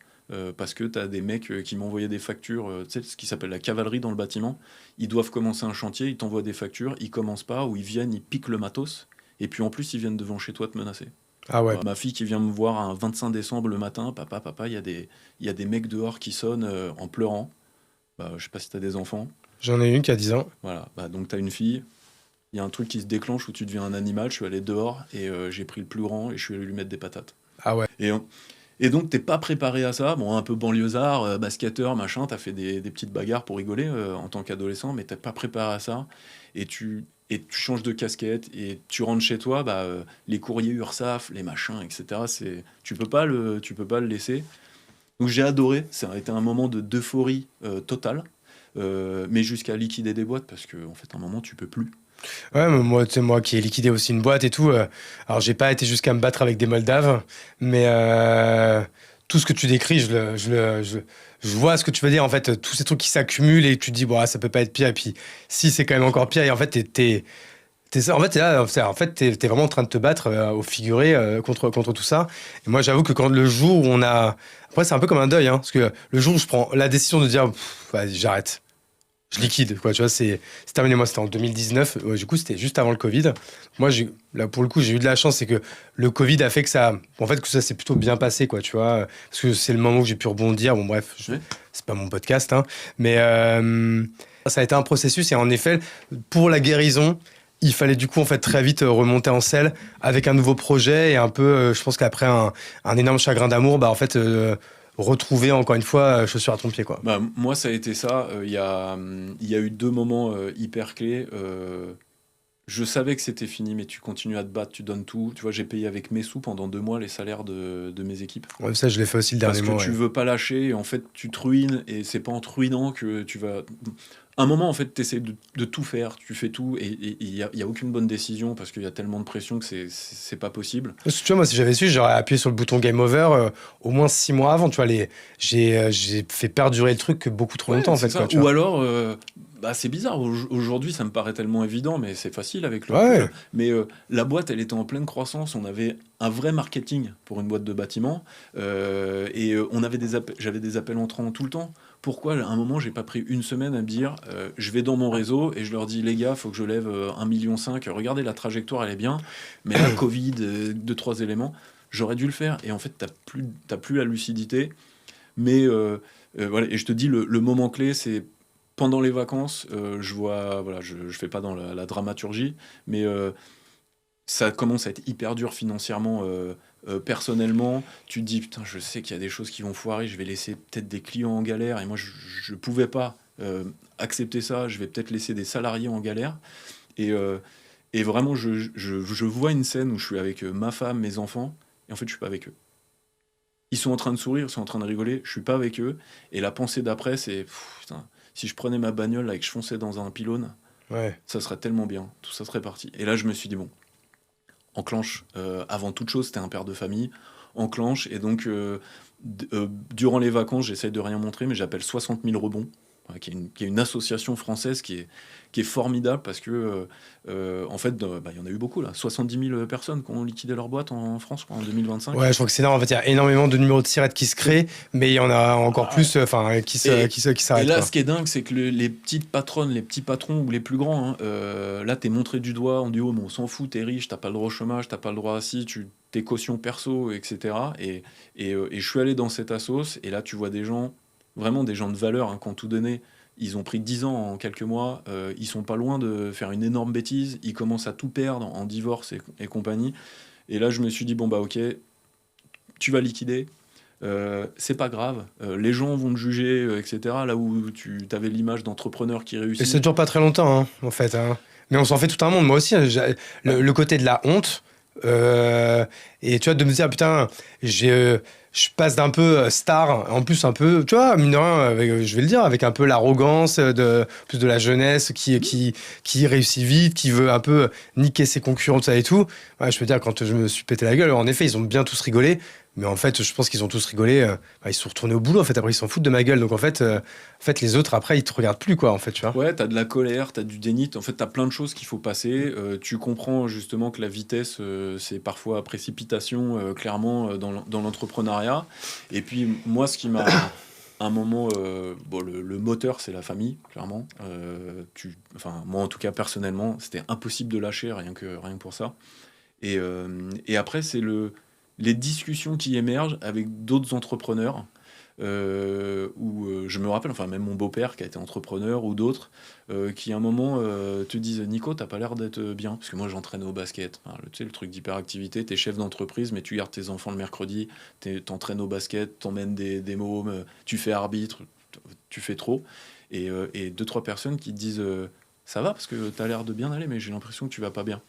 Parce que tu as des mecs qui m'envoyaient des factures, tu sais, ce qui s'appelle la cavalerie dans le bâtiment. Ils doivent commencer un chantier, ils t'envoient des factures, ils commencent pas, ou ils viennent, ils piquent le matos, et puis en plus, ils viennent devant chez toi te menacer. Ah ouais. Ma fille qui vient me voir un 25 décembre le matin, papa, il y a des mecs dehors qui sonnent en pleurant. Je sais pas si tu as des enfants. J'en ai une qui a 10 ans. Voilà, donc tu as une fille, il y a un truc qui se déclenche où tu deviens un animal, je suis allé dehors, et j'ai pris le plus grand, et je suis allé lui mettre des patates. Ah ouais. Et donc, t'es pas préparé à ça. Bon, un peu banlieusard, basketteur, machin, t'as fait des petites bagarres pour rigoler en tant qu'adolescent, mais t'es pas préparé à ça. Et tu changes de casquette et tu rentres chez toi, les courriers URSAF, les machins, etc. Tu peux pas le laisser. Donc, j'ai adoré. Ça a été un moment d'euphorie totale, mais jusqu'à liquider des boîtes parce qu'en fait, à un moment, tu peux plus. Ouais, mais moi, tu sais, moi qui ai liquidé aussi une boîte et tout, alors j'ai pas été jusqu'à me battre avec des Moldaves, mais tout ce que tu décris, je vois ce que tu veux dire. En fait, tous ces trucs qui s'accumulent et tu te dis, bon, ça peut pas être pire. Et puis, si, c'est quand même encore pire. Et en fait, t'es là, en fait, t'es vraiment en train de te battre au figuré contre tout ça. Et moi, j'avoue que quand le jour où on a. Après, c'est un peu comme un deuil, hein, parce que le jour où je prends la décision de dire, vas-y, j'arrête. Je liquide, quoi, tu vois, c'est terminé. Moi, c'était en 2019. Du coup, c'était juste avant le Covid. Moi, là, pour le coup, j'ai eu de la chance, c'est que le Covid a fait que ça s'est plutôt bien passé, quoi, tu vois, parce que c'est le moment où j'ai pu rebondir. Bon, bref, c'est pas mon podcast, hein, mais ça a été un processus et en effet, pour la guérison, il fallait du coup, en fait, très vite remonter en selle avec un nouveau projet et un peu, je pense qu'après un énorme chagrin d'amour, en fait, retrouver encore une fois chaussure à ton pied, quoi. Moi ça a été ça, il y a eu 2 moments hyper clés. Je savais que c'était fini, mais tu continues à te battre, tu donnes tout. Tu vois, j'ai payé avec mes sous pendant 2 mois les salaires de mes équipes. Ouais, ça, je l'ai fait aussi le dernier mois. Parce que tu veux pas lâcher, et en fait, tu te ruines, et c'est pas en te ruinant que tu vas. Un moment, en fait, tu essaies de tout faire, tu fais tout, et il y a aucune bonne décision parce qu'il y a tellement de pression que c'est pas possible. Tu vois, moi, si j'avais su, j'aurais appuyé sur le bouton Game Over au moins 6 mois avant. Tu vois, j'ai fait perdurer le truc beaucoup trop longtemps, en fait. Quoi, ou alors, c'est bizarre. Aujourd'hui, ça me paraît tellement évident, mais c'est facile avec le recul. Mais la boîte, elle était en pleine croissance. On avait un vrai marketing pour une boîte de bâtiment. Et j'avais des appels entrants tout le temps. Pourquoi, à un moment, j'ai pas pris une semaine à me dire je vais dans mon réseau et je leur dis les gars, faut que je lève 1,5 million. Regardez, la trajectoire, elle est bien. Mais là, Covid, 2-3 éléments, j'aurais dû le faire. Et en fait, t'as plus la lucidité. Mais voilà, et je te dis, le moment clé, c'est pendant les vacances. Je vois, voilà, je fais pas dans la dramaturgie, mais ça commence à être hyper dur financièrement, personnellement. Tu te dis, putain, je sais qu'il y a des choses qui vont foirer, je vais laisser peut-être des clients en galère, et moi, je pouvais pas accepter ça, je vais peut-être laisser des salariés en galère. Et vraiment, je vois une scène où je suis avec ma femme, mes enfants, et en fait, je suis pas avec eux. Ils sont en train de sourire, ils sont en train de rigoler, je suis pas avec eux. Et la pensée d'après, c'est putain, si je prenais ma bagnole là, et que je fonçais dans un pylône, ça serait tellement bien, tout ça serait parti. Et là, je me suis dit, bon, enclenche. Avant toute chose, c'était un père de famille, enclenche. Et donc, durant les vacances, j'essaye de rien montrer, mais j'appelle 60 000 rebonds, qui est une association française qui est formidable parce que, en fait, il y en a eu beaucoup, là. 70 000 personnes qui ont liquidé leur boîte en France, en 2025. Ouais, je crois que c'est énorme. En fait, il y a énormément de numéros de SIRET qui se créent, mais il y en a encore plus qui s'arrêtent. Et là, quoi. Ce qui est dingue, c'est que les petites patronnes, les petits patrons ou les plus grands, là, t'es montré du doigt, on dit, oh, mais on s'en fout, t'es riche, t'as pas le droit au chômage, t'as pas le droit à ci, tes cautions perso, etc. Et je suis allé dans cette assos, et là, tu vois des gens, vraiment des gens de valeur, qui ont tout donné. Ils ont pris 10 ans en quelques mois, ils sont pas loin de faire une énorme bêtise, ils commencent à tout perdre en divorce et compagnie. Et là, je me suis dit, bon, ok, tu vas liquider, c'est pas grave, les gens vont te juger, etc. Là où tu avais l'image d'entrepreneur qui réussit. Et ça dure pas très longtemps, en fait. Mais on s'en fait tout un monde. Moi aussi, le côté de la honte, et tu vois, de me dire, putain, je passe d'un peu star, en plus un peu, tu vois, mine de rien, je vais le dire, avec un peu l'arrogance plus de la jeunesse qui réussit vite, qui veut un peu niquer ses concurrents, tout ça et tout. Ouais, je peux dire, quand je me suis pété la gueule, en effet, ils ont bien tous rigolé. Mais en fait, je pense qu'ils ont tous rigolé. Ils se sont retournés au boulot. En fait, après, ils s'en foutent de ma gueule. Donc, en fait, les autres, après, ils te regardent plus, quoi, en fait, tu vois. Ouais, t'as de la colère, t'as du déni, en fait, t'as plein de choses qu'il faut passer. Tu comprends justement que la vitesse, c'est parfois précipitation, clairement, dans l'entrepreneuriat. Et puis, moi, ce qui m'a. Un moment, bon, le moteur, c'est la famille, clairement. Enfin, moi, en tout cas, personnellement, c'était impossible de lâcher, rien que pour ça. Et après, c'est les discussions qui émergent avec d'autres entrepreneurs. Où je me rappelle, enfin même mon beau-père qui a été entrepreneur ou d'autres, qui à un moment te disent Nico, t'as pas l'air d'être bien, parce que moi j'entraînais au basket. Enfin, tu sais, le truc d'hyperactivité, t'es chef d'entreprise, mais tu gardes tes enfants le mercredi, t'entraînes au basket, t'emmènes des mômes, tu fais arbitre, tu fais trop. Et deux, trois personnes qui te disent ça va, parce que t'as l'air de bien aller, mais j'ai l'impression que tu vas pas bien.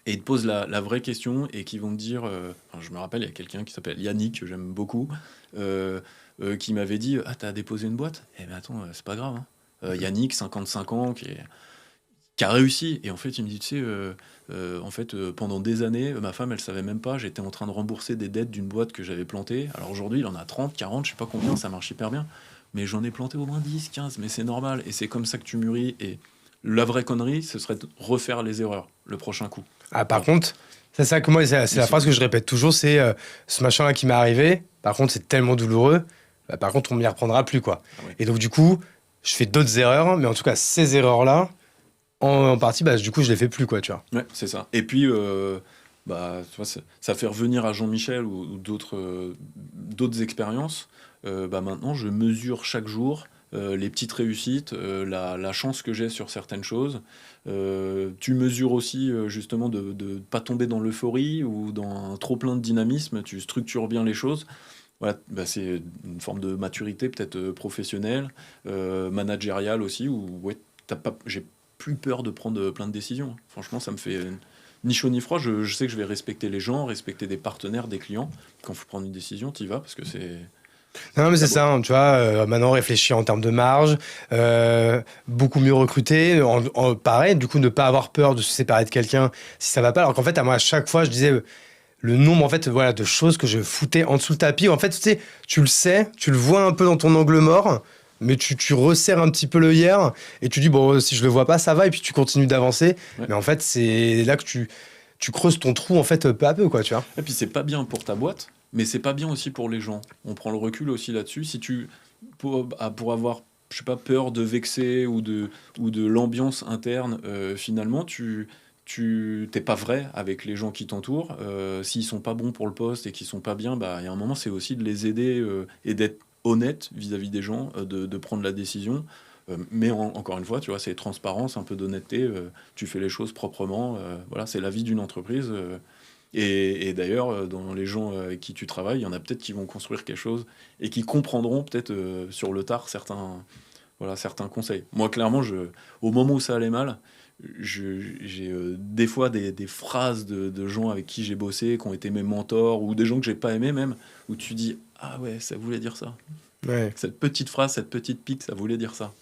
Et ils te posent la vraie question et qui vont te dire, enfin, je me rappelle, il y a quelqu'un qui s'appelle Yannick, que j'aime beaucoup, euh, qui m'avait dit, ah, t'as déposé une boîte? Eh ben attends, c'est pas grave, hein. Yannick, 55 ans, qui a réussi. Et en fait, il me dit, tu sais, en fait, pendant des années, ma femme, elle savait même pas, j'étais en train de rembourser des dettes d'une boîte que j'avais plantée. Alors aujourd'hui, il en a 30, 40, je sais pas combien, ça marche hyper bien. Mais j'en ai planté au moins 10, 15, mais c'est normal. Et c'est comme ça que tu mûris. Et la vraie connerie, ce serait de refaire les erreurs le prochain coup. Ah, par contre, c'est ça que moi, c'est la phrase que je répète toujours, c'est ce machin-là qui m'est arrivé. Par contre, c'est tellement douloureux. Bah, par contre, on m'y reprendra plus, quoi. Ah ouais. Et donc, du coup, je fais d'autres erreurs, mais en tout cas, ces erreurs-là, en partie, bah, du coup, je les fais plus, quoi, tu vois. Ouais, c'est ça. Et puis, bah, tu vois, ça fait revenir à Jean-Michel ou d'autres expériences. Bah, maintenant, je mesure chaque jour les petites réussites, la chance que j'ai sur certaines choses. Tu mesures aussi justement de ne pas tomber dans l'euphorie ou dans un trop plein de dynamisme. Tu structures bien les choses. Voilà, bah, c'est une forme de maturité peut-être professionnelle, managériale aussi, où ouais, j'ai plus peur de prendre plein de décisions. Franchement, ça me fait ni chaud ni froid. Je sais que je vais respecter les gens, respecter des partenaires, des clients. Quand il faut prendre une décision, tu y vas parce que c'est. Non, mais c'est beau. ça, hein, tu vois, maintenant réfléchir en termes de marge, beaucoup mieux recruter, pareil, du coup, ne pas avoir peur de se séparer de quelqu'un si ça va pas, alors qu'en fait, à moi, à chaque fois, je disais le nombre, en fait, voilà, de choses que je foutais en dessous le tapis, en fait, tu sais, tu le sais, tu le vois un peu dans ton angle mort, mais tu resserres un petit peu l'œillère, et tu dis, bon, si je le vois pas, ça va, et puis tu continues d'avancer, Ouais. mais en fait, c'est là que tu creuses ton trou, en fait, peu à peu, quoi, tu vois. Et puis c'est pas bien pour ta boîte, mais c'est pas bien aussi pour les gens. On prend le recul aussi là-dessus. Si tu pour avoir je sais pas peur de vexer ou de l'ambiance interne, finalement tu t'es pas vrai avec les gens qui t'entourent. S'ils sont pas bons pour le poste et qu'ils sont pas bien, bah il y a un moment c'est aussi de les aider et d'être honnête vis-à-vis des gens, de prendre la décision. Mais encore une fois, tu vois, c'est transparence, un peu d'honnêteté. Tu fais les choses proprement. Voilà, c'est la vie d'une entreprise. Et d'ailleurs, dans les gens avec qui tu travailles, il y en a peut-être qui vont construire quelque chose et qui comprendront peut-être sur le tard certains conseils. Moi, clairement, au moment où ça allait mal, j'ai des fois des phrases de gens avec qui j'ai bossé, qui ont été mes mentors, ou des gens que j'ai pas aimés même, où tu dis ah ouais, ça voulait dire ça. Ouais. Cette petite phrase, cette petite pique, ça voulait dire ça.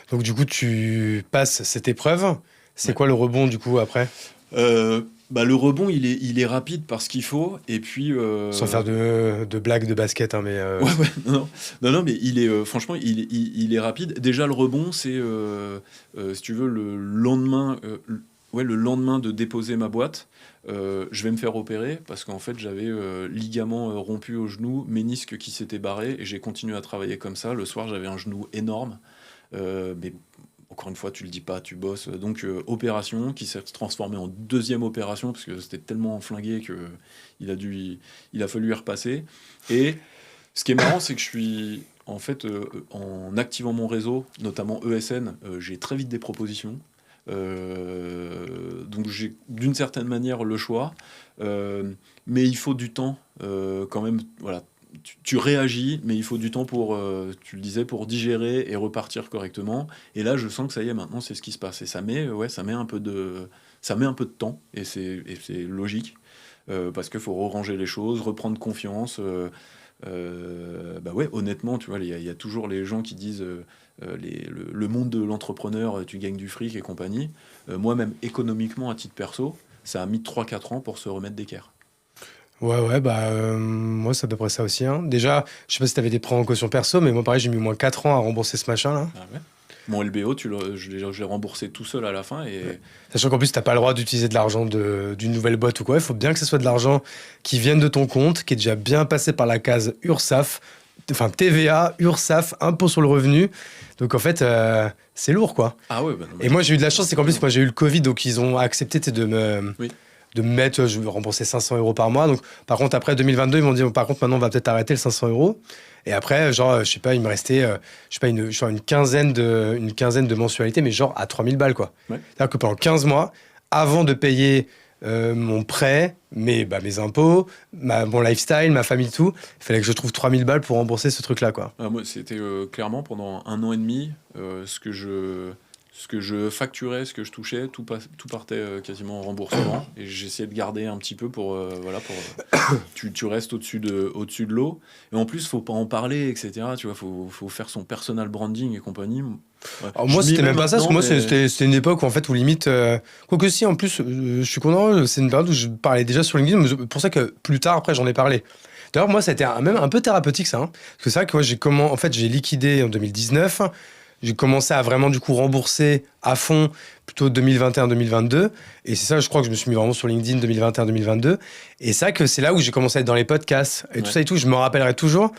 Donc, du coup, tu passes cette épreuve, c'est Ouais. quoi le rebond, du coup, après? Bah, le rebond, il est rapide parce qu'il faut, et puis Sans faire de blagues de basket, hein, mais ouais, ouais, non, mais franchement, il est rapide. Déjà, le rebond, c'est, si tu veux, le lendemain de déposer ma boîte, je vais me faire opérer parce qu'en fait, j'avais ligament rompu au genou, ménisque qui s'était barré, et j'ai continué à travailler comme ça. Le soir, j'avais un genou énorme, mais encore une fois, tu le dis pas, tu bosses. Donc, opération qui s'est transformée en deuxième opération parce que c'était tellement flingué que il a fallu y repasser. Et ce qui est marrant, c'est que je suis, en fait, en activant mon réseau, notamment ESN, j'ai très vite des propositions. Donc j'ai d'une certaine manière le choix, mais il faut du temps quand même. Voilà, tu réagis, mais il faut du temps pour, tu le disais, pour digérer et repartir correctement. Et là, je sens que ça y est, maintenant, c'est ce qui se passe. Et ça met un peu de temps, et c'est logique. Parce qu'il faut ranger les choses, reprendre confiance. Bah ouais, honnêtement, tu vois, il y a toujours les gens qui disent le monde de l'entrepreneur, tu gagnes du fric et compagnie. Moi-même, économiquement, à titre perso, ça a mis 3-4 ans pour se remettre d'équerre. Ouais, moi c'est à peu près ça aussi, hein. Déjà, je sais pas si t'avais des prêts en caution perso, mais moi pareil, j'ai mis au moins 4 ans à rembourser ce machin là. Ah ouais. Mon LBO, je l'ai remboursé tout seul à la fin Ouais. et Sachant qu'en plus, t'as pas le droit d'utiliser de l'argent d'une nouvelle boîte ou quoi. Il faut bien que ce soit de l'argent qui vienne de ton compte, qui est déjà bien passé par la case URSSAF, enfin TVA, URSSAF, impôt sur le revenu. Donc en fait, c'est lourd quoi. ah ouais, bah non, mais Et moi, j'ai eu de la chance, c'est qu'en plus, complètement. moi, j'ai eu le Covid, donc ils ont accepté tu sais, Oui. de me mettre, je vais rembourser 500 euros par mois. Donc, par contre, après 2022, ils m'ont dit, par contre, maintenant, on va peut-être arrêter le 500 euros. Et après, genre, je sais pas, il me restait, je sais pas, une quinzaine de mensualités, mais genre à 3000 balles, quoi. Ouais. C'est-à-dire que pendant 15 mois, avant de payer mon prêt, mes impôts, mon lifestyle, ma famille, tout, il fallait que je trouve 3000 balles pour rembourser ce truc-là, quoi. Ah, moi, c'était clairement pendant 1 an et demi, ce que je facturais, ce que je touchais, tout partait quasiment en remboursement. Et j'essayais de garder un petit peu pour, voilà, tu restes au-dessus de l'eau. Et en plus, faut pas en parler, etc. Tu vois, faut faire son personal branding et compagnie. Ouais. Alors Je moi, m'y c'était mets même pas ça, parce que maintenant, moi, mais c'était une époque où, en fait, où limite... quoique si, en plus, je suis content, c'est une période où je parlais déjà sur LinkedIn, mais c'est pour ça que plus tard, après, j'en ai parlé. D'ailleurs, moi, ça a été même un peu thérapeutique, ça. Hein. Parce que c'est vrai que moi, en fait, j'ai liquidé en 2019, j'ai commencé à vraiment, du coup, rembourser à fond, plutôt 2021-2022, et c'est ça, je crois que je me suis mis vraiment sur LinkedIn 2021-2022, et c'est vrai que c'est là où j'ai commencé à être dans les podcasts, et tout ouais. ça et tout, je me rappellerai toujours,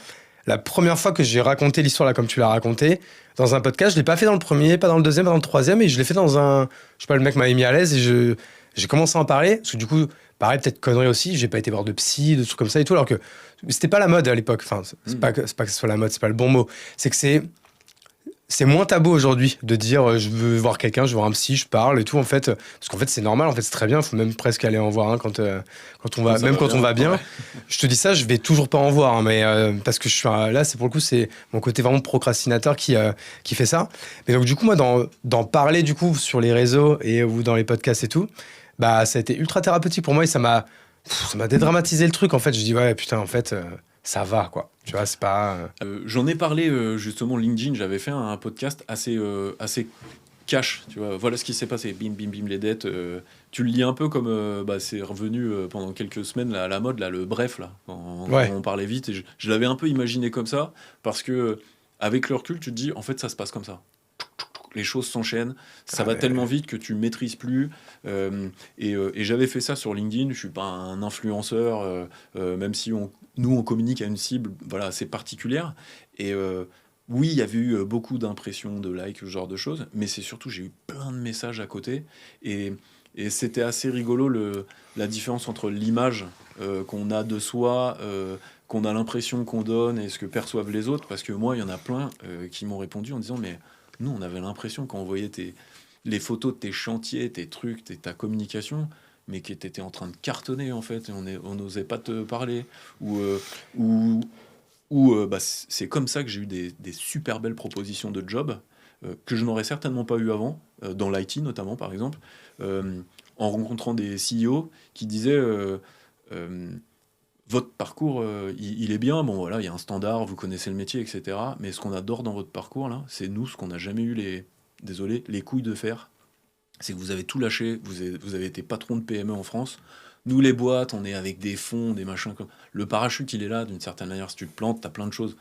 la première fois que j'ai raconté l'histoire là comme tu l'as raconté dans un podcast, je l'ai pas fait dans le premier, pas dans le deuxième, pas dans le troisième, et je l'ai fait dans un, je sais pas, le mec m'avait mis à l'aise et j'ai commencé à en parler parce que du coup, pareil, peut-être connerie aussi, j'ai pas été voir de psy, de trucs comme ça et tout, alors que c'était pas la mode à l'époque. Enfin, Mm. c'est pas que ce soit la mode, c'est pas le bon mot. C'est que c'est moins tabou aujourd'hui de dire je veux voir quelqu'un, je veux voir un psy, je parle et tout en fait, parce qu'en fait c'est normal, en fait c'est très bien, il faut même presque aller en voir un quand on Quand va, ça même va quand on bien, va bien. ouais. Je te dis ça, je vais toujours pas en voir, hein, mais parce que je suis là, c'est pour le coup c'est mon côté vraiment procrastinateur qui fait ça. Mais donc du coup moi d'en parler du coup sur les réseaux et ou dans les podcasts et tout, bah ça a été ultra thérapeutique pour moi et ça m'a dédramatisé le truc en fait. Je dis ouais putain en fait ça va quoi, tu vois c'est pas J'en ai parlé justement LinkedIn, j'avais fait un podcast assez cash, tu vois. Voilà ce qui s'est passé, bim bim bim les dettes. Tu le lis un peu comme bah, c'est revenu pendant quelques semaines là, à la mode là, le bref là, quand ouais. on parlait vite. Et je l'avais un peu imaginé comme ça parce que avec le recul, tu te dis en fait ça se passe comme ça. Les choses s'enchaînent, ça Ah, va tellement mais- vite que tu maîtrises plus. Et j'avais fait ça sur LinkedIn. Je suis pas un influenceur, même si nous on communique à une cible, voilà, assez particulière. Et oui, il y avait eu beaucoup d'impressions, de likes, ce genre de choses, mais c'est surtout j'ai eu plein de messages à côté et et c'était assez rigolo la différence entre l'image qu'on a de soi, qu'on a l'impression qu'on donne et ce que perçoivent les autres. Parce que moi, il y en a plein qui m'ont répondu en disant mais nous, on avait l'impression quand on voyait les photos de tes chantiers, tes trucs, ta communication, mais que tu étais en train de cartonner en fait, et on n'osait pas te parler. Ou, ou, bah, c'est comme ça que j'ai eu des super belles propositions de job que je n'aurais certainement pas eu avant, dans l'IT notamment par exemple, en rencontrant des CEO qui disaient euh, votre parcours, il est bien, bon voilà, il y a un standard, vous connaissez le métier, etc. Mais ce qu'on adore dans votre parcours, là, c'est nous, ce qu'on n'a jamais eu désolé, les couilles de faire. C'est que vous avez tout lâché, vous avez été patron de PME en France. Nous, les boîtes, on est avec des fonds, des machins comme... Le parachute, il est là, d'une certaine manière, si tu te plantes, t'as plein de choses.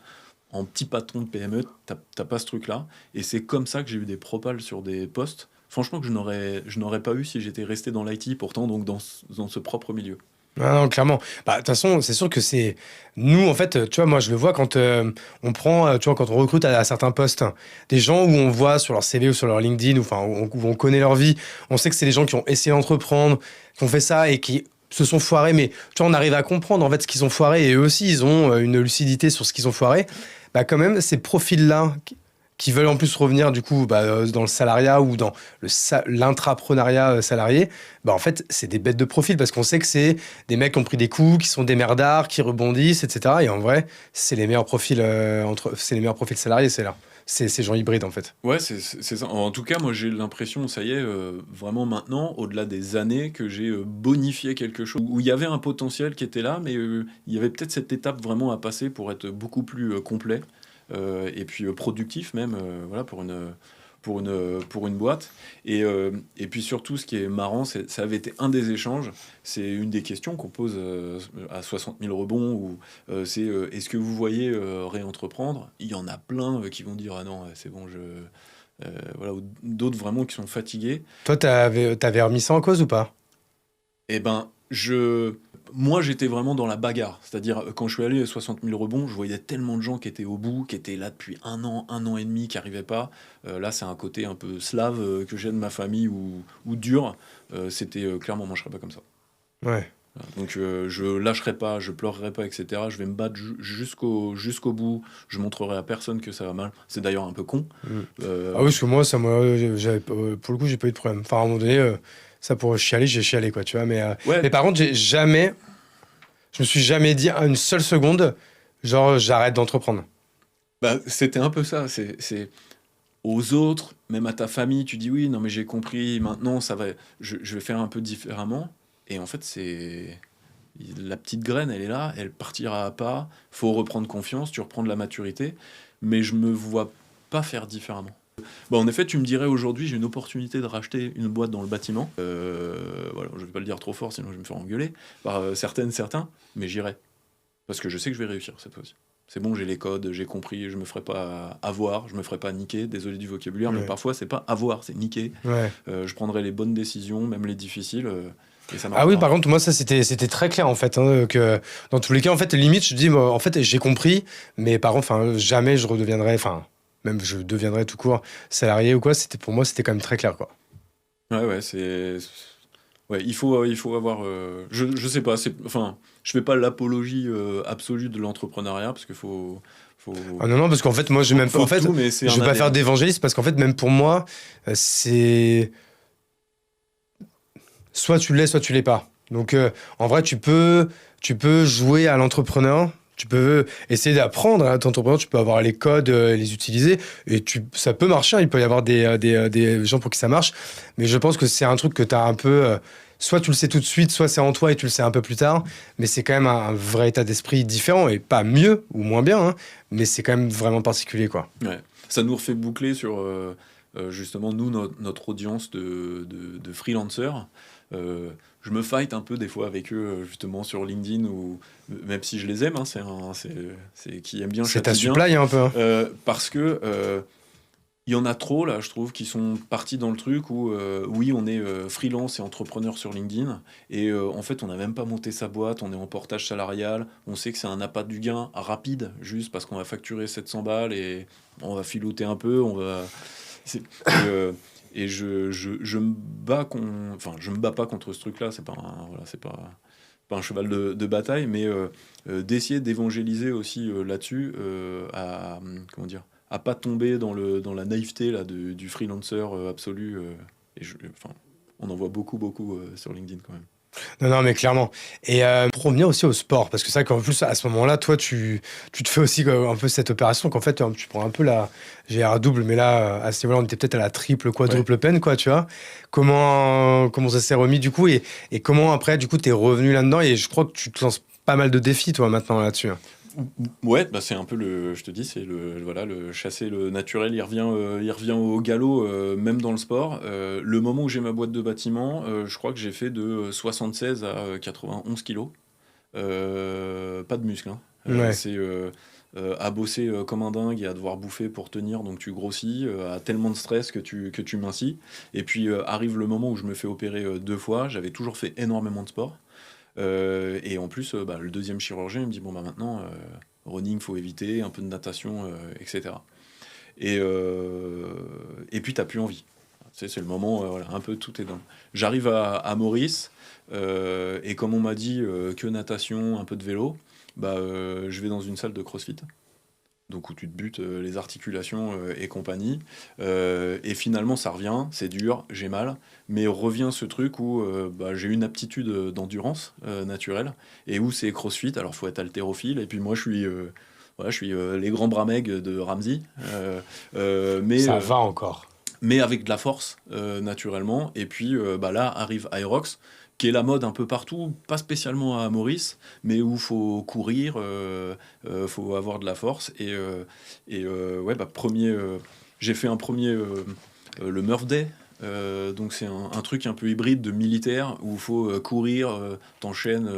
En petit patron de PME, t'as pas ce truc-là. Et c'est comme ça que j'ai eu des propals sur des postes. Franchement, que je n'aurais pas eu si j'étais resté dans l'IT, pourtant, donc dans ce propre milieu. Ah non, clairement. Bah, de toute façon, c'est sûr que c'est. Nous, en fait, tu vois, moi, je le vois quand on prend, tu vois, quand on recrute à certains postes, hein, des gens où on voit sur leur CV ou sur leur LinkedIn, ou enfin, où on connaît leur vie, on sait que c'est des gens qui ont essayé d'entreprendre, qui ont fait ça et qui se sont foirés, mais tu vois, on arrive à comprendre en fait ce qu'ils ont foiré et eux aussi, ils ont une lucidité sur ce qu'ils ont foiré. Bah, quand même, ces profils-là qui veulent en plus revenir du coup dans le salariat ou dans l'intrapreneuriat salarié, bah en fait c'est des bêtes de profil parce qu'on sait que c'est des mecs qui ont pris des coups, qui sont des merdards, qui rebondissent, etc. Et en vrai, c'est les meilleurs profils c'est les meilleurs profils salariés, c'est là. C'est ces gens hybrides en fait. Ouais, c'est ça. En tout cas, moi, j'ai l'impression, ça y est, vraiment maintenant, au-delà des années, que j'ai bonifié quelque chose, où il y avait un potentiel qui était là, mais il y avait peut-être cette étape vraiment à passer pour être beaucoup plus complet, et puis productif même, voilà, pour une boîte. Et puis surtout, ce qui est marrant, ça avait été un des échanges. C'est une des questions qu'on pose à 60 000 rebonds, c'est est-ce que vous voyez réentreprendre? Il y en a plein qui vont dire ah non, c'est bon, voilà, ou d'autres vraiment qui sont fatigués. Toi, t'avais remis ça en cause ou pas? Eh ben, moi, j'étais vraiment dans la bagarre. C'est-à-dire, quand je suis allé à 60 000 rebonds, je voyais tellement de gens qui étaient au bout, qui étaient là depuis un an et demi, qui n'arrivaient pas. Là, c'est un côté un peu slave que j'ai de ma famille ou dur. C'était clairement, moi, je serais pas comme ça. Ouais. Voilà. Donc, je lâcherai pas, je pleurerai pas, etc. Je vais me battre jusqu'au bout. Je montrerai à personne que ça va mal. C'est d'ailleurs un peu con. Ah oui, parce que moi, pour le coup, j'ai pas eu de problème. Enfin, à un moment donné, ça pour chialer, j'ai chialé, quoi, tu vois. Ouais, Mais par contre, je me suis jamais dit une seule seconde, genre, j'arrête d'entreprendre. bah, c'était un peu ça. C'est aux autres, même à ta famille, tu dis oui, non mais j'ai compris, maintenant ça va, je vais faire un peu différemment. Et en fait, c'est la petite graine, elle est là, elle partira à pas. Faut reprendre confiance, tu reprends de la maturité, mais je me vois pas faire différemment. Bon, en effet, tu me dirais aujourd'hui, j'ai une opportunité de racheter une boîte dans le bâtiment. Voilà, je vais pas le dire trop fort, sinon je vais me faire engueuler par certains, mais j'irai parce que je sais que je vais réussir cette fois-ci. C'est bon, j'ai les codes, j'ai compris, je me ferai pas avoir, je me ferai pas niquer, désolé du vocabulaire, mais Ouais. parfois c'est pas avoir, c'est niquer. Ouais. Je prendrai les bonnes décisions, même les difficiles, et ça Ah oui, marchera. par contre, moi, ça, c'était très clair, en fait, hein, que dans tous les cas, en fait, limite, je dis, moi, en fait, j'ai compris, mais par contre, enfin, jamais je redeviendrai, enfin, même je deviendrai tout court salarié ou quoi, pour moi, c'était quand même très clair, quoi. Ouais, ouais, il faut avoir. Je sais pas, enfin, je fais pas l'apologie absolue de l'entrepreneuriat parce qu'il faut, Ah non, non, parce qu'en fait, moi, j'ai même pas, faut en fait, tout, mais c'est je un vais pas faire adhérent. d'évangéliste parce qu'en fait, même pour moi, c'est soit tu l'es, soit tu l'es pas. Donc, en vrai, tu peux jouer à l'entrepreneur. Tu peux essayer d'apprendre à être entrepreneur, tu peux avoir les codes, les utiliser, et ça peut marcher, hein. Il peut y avoir des gens pour qui ça marche, mais je pense que c'est un truc que tu as un peu, soit tu le sais tout de suite, soit c'est en toi et tu le sais un peu plus tard, mais c'est quand même un vrai état d'esprit différent, et pas mieux ou moins bien, hein, mais c'est quand même vraiment particulier, quoi. Ouais. Ça nous refait boucler sur justement nous notre audience de freelancers. Je me fight un peu des fois avec eux justement sur LinkedIn ou même si je les aime, hein, c'est qui aiment bien C'est ta châtie bien. supply un peu, hein. Parce que il y en a trop là, je trouve, qui sont partis dans le truc où oui, on est freelance et entrepreneur sur LinkedIn et en fait, on n'a même pas monté sa boîte, on est en portage salarial, on sait que c'est un appât du gain rapide, juste parce qu'on va facturer 700 balles et on va filouter un peu, c'est- et, euh, et je me bats enfin, je me bats pas contre ce truc-là, c'est pas voilà, c'est pas un cheval de bataille, mais d'essayer d'évangéliser aussi là-dessus, comment dire, à pas tomber dans la naïveté là, du freelancer absolu. Enfin, on en voit beaucoup sur LinkedIn quand même. Non, non, mais clairement. Et pour revenir aussi au sport, parce que c'est vrai qu'en plus, à ce moment-là, toi, tu te fais aussi un peu cette opération qu'en fait, tu prends un peu la GR double, mais là, à ce niveau-là, on était peut-être à la triple, Ouais. quadruple peine, quoi, tu vois. Comment ça s'est remis, du coup, et comment après, du coup, t'es revenu là-dedans, et je crois que tu te lances pas mal de défis, toi, maintenant, là-dessus. Ouais, bah c'est un peu je te dis, c'est voilà, le chasser le naturel, il revient au galop, même dans le sport. Le moment où j'ai ma boîte de bâtiment, je crois que j'ai fait de 76 à 91 kilos. Pas de muscles, hein. Ouais. C'est à bosser comme un dingue et à devoir bouffer pour tenir, donc tu grossis, à tellement de stress que tu mincis. Et puis arrive le moment où je me fais opérer 2 fois, j'avais toujours fait énormément de sport. Et en plus, bah, le deuxième chirurgien il me dit bon bah maintenant running faut éviter, un peu de natation, etc. Et puis t'as plus envie. C'est le moment, voilà, un peu tout est dans. J'arrive à Maurice et comme on m'a dit que natation, un peu de vélo, bah je vais dans une salle de CrossFit. Donc où tu te butes les articulations et compagnie. Et finalement, ça revient, c'est dur, j'ai mal, mais revient ce truc où bah, j'ai une aptitude d'endurance naturelle, et où c'est CrossFit, alors faut être haltérophile, et puis moi voilà, je suis les grands bras maigres de Ramsey, Ça va encore. mais avec de la force naturellement. Et puis bah, là arrive Aerox, qui est la mode un peu partout, pas spécialement à Maurice, mais où faut courir, faut avoir de la force. Ouais, bah, J'ai fait un premier, le Murph Day. Donc c'est un truc un peu hybride de militaire où il faut courir, t'enchaînes,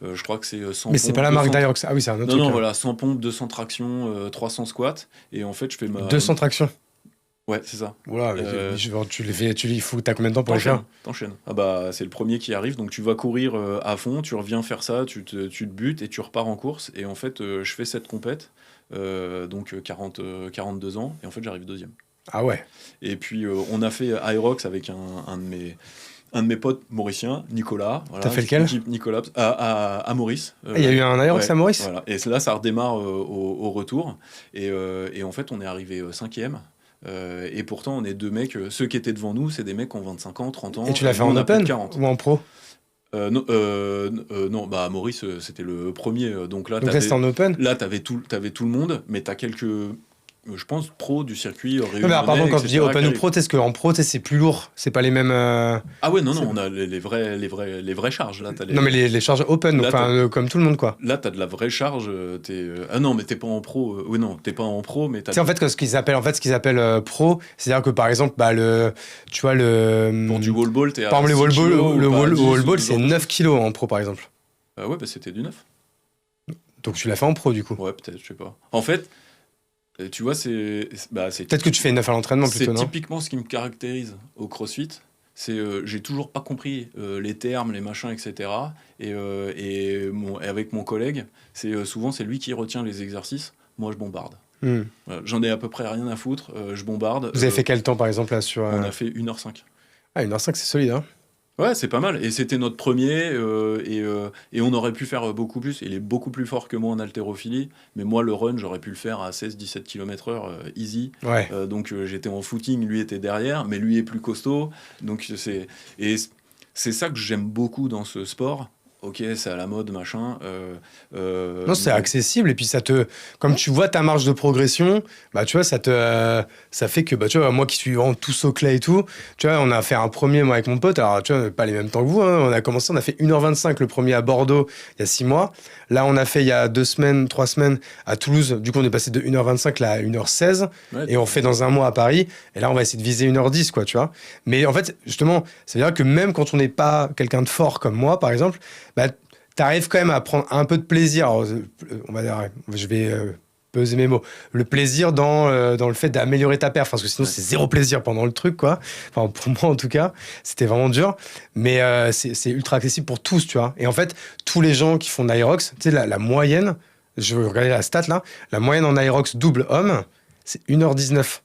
je crois que c'est 100 Mais c'est pompes, pas la marque 200 d'Aerox. Ah oui, c'est un autre non, truc. non, Hein. voilà, 100 pompes, 200 tractions, 300 squats. Et en fait, je fais ma. 200 tractions. Ouais, c'est ça. Voilà, Euh, tu les fais, il faut, t'as combien de temps pour les faire? T'enchaînes. Ah bah, c'est le premier qui arrive. Donc tu vas courir à fond, tu reviens faire ça, tu te butes et tu repars en course. Et en fait, je fais cette compète, donc 42 ans. Et en fait, j'arrive deuxième. Ah ouais. Et puis, on a fait Aerox avec un de mes potes mauriciens, Nicolas. Voilà, T'as fait lequel? Nicolas, à Maurice. Il y a eu un Aerox ouais, à Maurice? voilà. Et là, ça redémarre au retour. Et en fait, on est arrivé cinquième. Et pourtant, on est deux mecs. Ceux qui étaient devant nous, c'est des mecs qui ont 25 ans, 30 ans. Et tu l'as fait nous, en on a plus de open 40. ou en pro? Non, bah Maurice, c'était le premier. Donc là, Donc là, c'était en open? t'avais tout le monde, mais t'as quelques, je pense, pros du circuit Non, réunionnais, mais alors, pardon, quand tu dis etc., open qui ou arrivent. pro, tu sais, qu'en pro, tu sais, c'est plus lourd. C'est pas les mêmes. Ah ouais, non, c'est- on a les vraies charges. Là, Non, mais les charges open, donc, Là, enfin, comme tout le monde, quoi. là, t'as de la vraie charge. Ah non, mais t'es pas en pro. Oui, non, t'es pas en pro, mais t'as. Tu sais, en fait, ce qu'ils appellent pro, c'est-à-dire que par exemple, bah, tu vois, Pour du wall ball, t'es à par exemple, les 6 wall ball, kilos, le ou pas à wall, 10, wall ou ball, ce c'est genre de 9 choses. kilos en pro, par exemple. Ouais, bah c'était du 9. Donc tu l'as fait en pro, du coup. Ouais, peut-être, je sais pas. En fait, tu vois, c'est Peut-être que tu fais 9 à l'entraînement plutôt, c'est non? typiquement ce qui me caractérise au CrossFit. C'est j'ai toujours pas compris les termes, les machins, etc. Et avec mon collègue, souvent c'est lui qui retient les exercices. Moi, je bombarde. Hmm. Voilà, j'en ai à peu près rien à foutre. Je bombarde. Vous avez fait quel temps, par exemple, là, sur... On a fait 1h05. Ah, 1h05, c'est solide, hein? Ouais, c'est pas mal. Et c'était notre premier. Et on aurait pu faire beaucoup plus. Il est beaucoup plus fort que moi en haltérophilie. Mais moi, le run, j'aurais pu le faire à 16-17 km/h easy. Ouais. Donc j'étais en footing, lui était derrière. Mais lui est plus costaud. Donc c'est ça que j'aime beaucoup dans ce sport. Ok, c'est à la mode, machin. Non, c'est accessible et puis comme tu vois ta marge de progression, bah tu vois ça fait que bah tu vois moi qui suis vraiment tout soclé et tout, tu vois on a fait un premier moi avec mon pote, alors tu vois pas les mêmes temps que vous, hein, on a fait 1h25 le premier à Bordeaux il y a 6 mois, là on a fait il y a 3 semaines à Toulouse, du coup on est passé de 1h25 là à 1h16 ouais, et on fait dans un mois à Paris et là on va essayer de viser 1h10 quoi tu vois, mais en fait justement ça veut dire que même quand on n'est pas quelqu'un de fort comme moi par exemple, bah, t'arrives quand même à prendre un peu de plaisir. Alors, on va dire, je vais peser mes mots. Le plaisir dans le fait d'améliorer ta perf, parce que sinon c'est zéro plaisir pendant le truc, quoi. Enfin, pour moi en tout cas, c'était vraiment dur. Mais c'est ultra accessible pour tous, tu vois. Et en fait, tous les gens qui font de l'Aerox, tu sais, la moyenne, je vais regarder la stat là, la moyenne en Aerox double homme, c'est 1h19.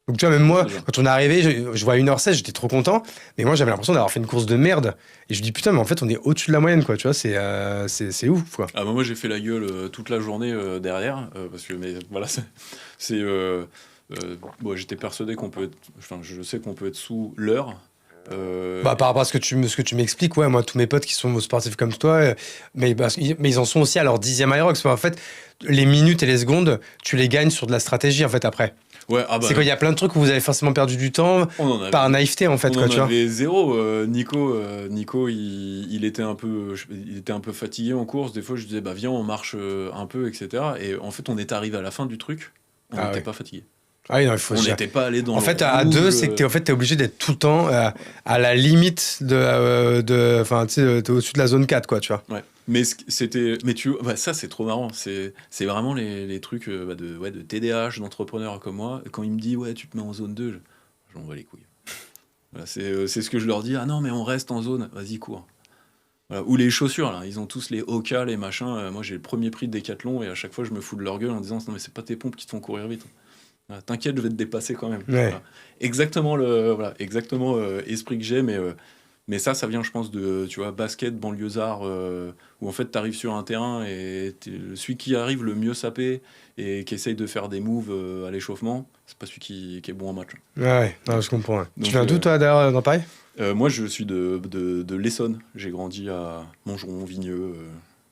Donc tu vois, même moi, quand on est arrivé, je vois 1h16, j'étais trop content. Mais moi, j'avais l'impression d'avoir fait une course de merde. Et je me dis, putain, mais en fait, on est au-dessus de la moyenne, quoi. Tu vois, c'est ouf, quoi. Ah bah moi j'ai fait la gueule toute la journée derrière parce que mais voilà bon, j'étais persuadé je sais qu'on peut être sous l'heure. Bah, par rapport à ce que tu m'expliques, ouais, moi, tous mes potes qui sont sportifs comme toi, mais ils en sont aussi à leur 10e Aerox. En fait, les minutes et les secondes, tu les gagnes sur de la stratégie, en fait, après. Ouais, ah bah, c'est quand il y a plein de trucs où vous avez forcément perdu du temps par naïveté, en fait, quoi, tu vois. On en avait zéro. Nico, il était un peu fatigué en course. Des fois, je disais, bah viens, on marche un peu, etc. Et en fait, on est arrivé à la fin du truc, on n'était pas fatigué. Ah oui, non, on n'était pas allé dans en fait, à deux, c'est que t'es obligé d'être tout le temps à la limite enfin, tu sais, t'es au-dessus de la zone 4, quoi, tu vois. Ouais. Mais tu vois, ça c'est trop marrant. C'est vraiment les trucs de TDAH, d'entrepreneurs comme moi. Quand il me dit ouais, tu te mets en zone 2, j'en vois les couilles. Voilà, c'est ce que je leur dis. Ah non, mais on reste en zone. Vas-y, cours. Voilà. Ou les chaussures, là. Ils ont tous les Hoka, les machins. Moi, j'ai le premier prix de Decathlon et à chaque fois, je me fous de leur gueule en disant non, mais c'est pas tes pompes qui te font courir vite. Voilà, t'inquiète, je vais te dépasser quand même. Ouais. Voilà. Exactement esprit que j'ai, mais ça vient, je pense, de, tu vois, basket, banlieusard, où en fait, t'arrives sur un terrain et celui qui arrive le mieux sapé et qui essaye de faire des moves à l'échauffement, c'est pas celui qui est bon en match. Ouais, non, je comprends. Ouais. Donc, tu viens d'où, toi, d'ailleurs, dans Paris ? Moi, je suis de l'Essonne. J'ai grandi à Montgeron, Vigneux,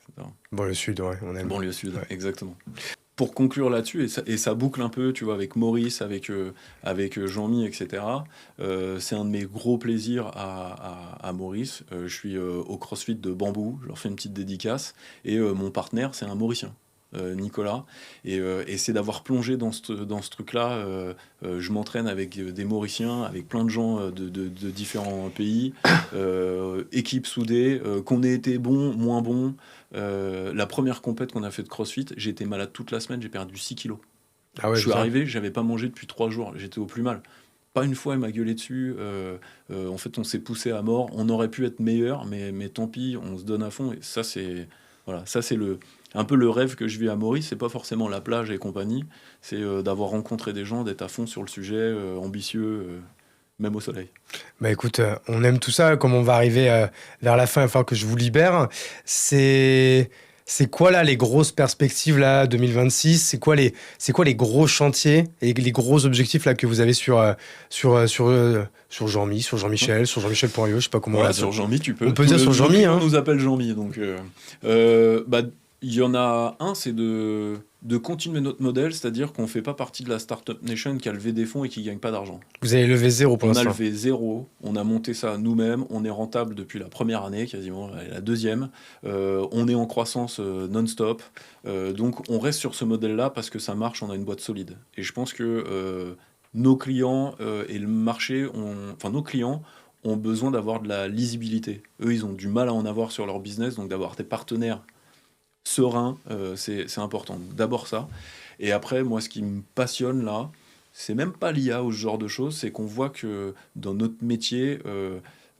etc. Banlieue sud, ouais, on aime. Banlieue sud, ouais. Exactement. Pour conclure là-dessus, et ça boucle un peu, tu vois, avec Maurice, avec Jean-Mi, etc. C'est un de mes gros plaisirs à Maurice. Je suis au CrossFit de Bambou, je leur fais une petite dédicace. Et mon partenaire, c'est un Mauricien. Nicolas, et c'est d'avoir plongé dans ce truc-là. Je m'entraîne avec des Mauriciens, avec plein de gens de différents pays, équipe soudée, qu'on ait été bon, moins bon. La première compète qu'on a fait de CrossFit, j'ai été malade toute la semaine, j'ai perdu 6 kilos. Ah ouais, Je suis arrivé, j'avais pas mangé depuis 3 jours, j'étais au plus mal. Pas une fois, il m'a gueulé dessus. En fait, on s'est poussé à mort. On aurait pu être meilleur, mais tant pis, on se donne à fond. Et ça, c'est un peu le rêve que je vis à Maurice. C'est pas forcément la plage et compagnie. C'est d'avoir rencontré des gens, d'être à fond sur le sujet, ambitieux, même au soleil. Bah écoute, on aime tout ça. Comme on va arriver vers la fin, il va falloir que je vous libère. C'est quoi là les grosses perspectives là 2026? C'est quoi les gros chantiers et les gros objectifs là que vous avez sur Jean-Mi, sur Jean-Michel, sur Jean-Michel Poirier, je sais pas comment on Voilà, l'appelle. sur Jean-Mi, tu peux. On peut dire sur Jean-Mi, hein. On nous appelle Jean-Mi, donc il y en a un, c'est de continuer notre modèle, c'est-à-dire qu'on fait pas partie de la Startup Nation qui a levé des fonds et qui gagne pas d'argent. Vous avez levé 0 pour On a l'instant. levé 0, on a monté ça nous-mêmes, on est rentable depuis la première année, quasiment la deuxième. On est en croissance non-stop. Donc on reste sur ce modèle-là parce que ça marche, on a une boîte solide. Et je pense que nos clients et le marché, nos clients ont besoin d'avoir de la lisibilité. Eux, ils ont du mal à en avoir sur leur business, donc d'avoir des partenaires sereins, c'est important. Donc, d'abord ça. Et après, moi, ce qui me passionne là, c'est même pas l'IA ou ce genre de choses, c'est qu'on voit que dans notre métier,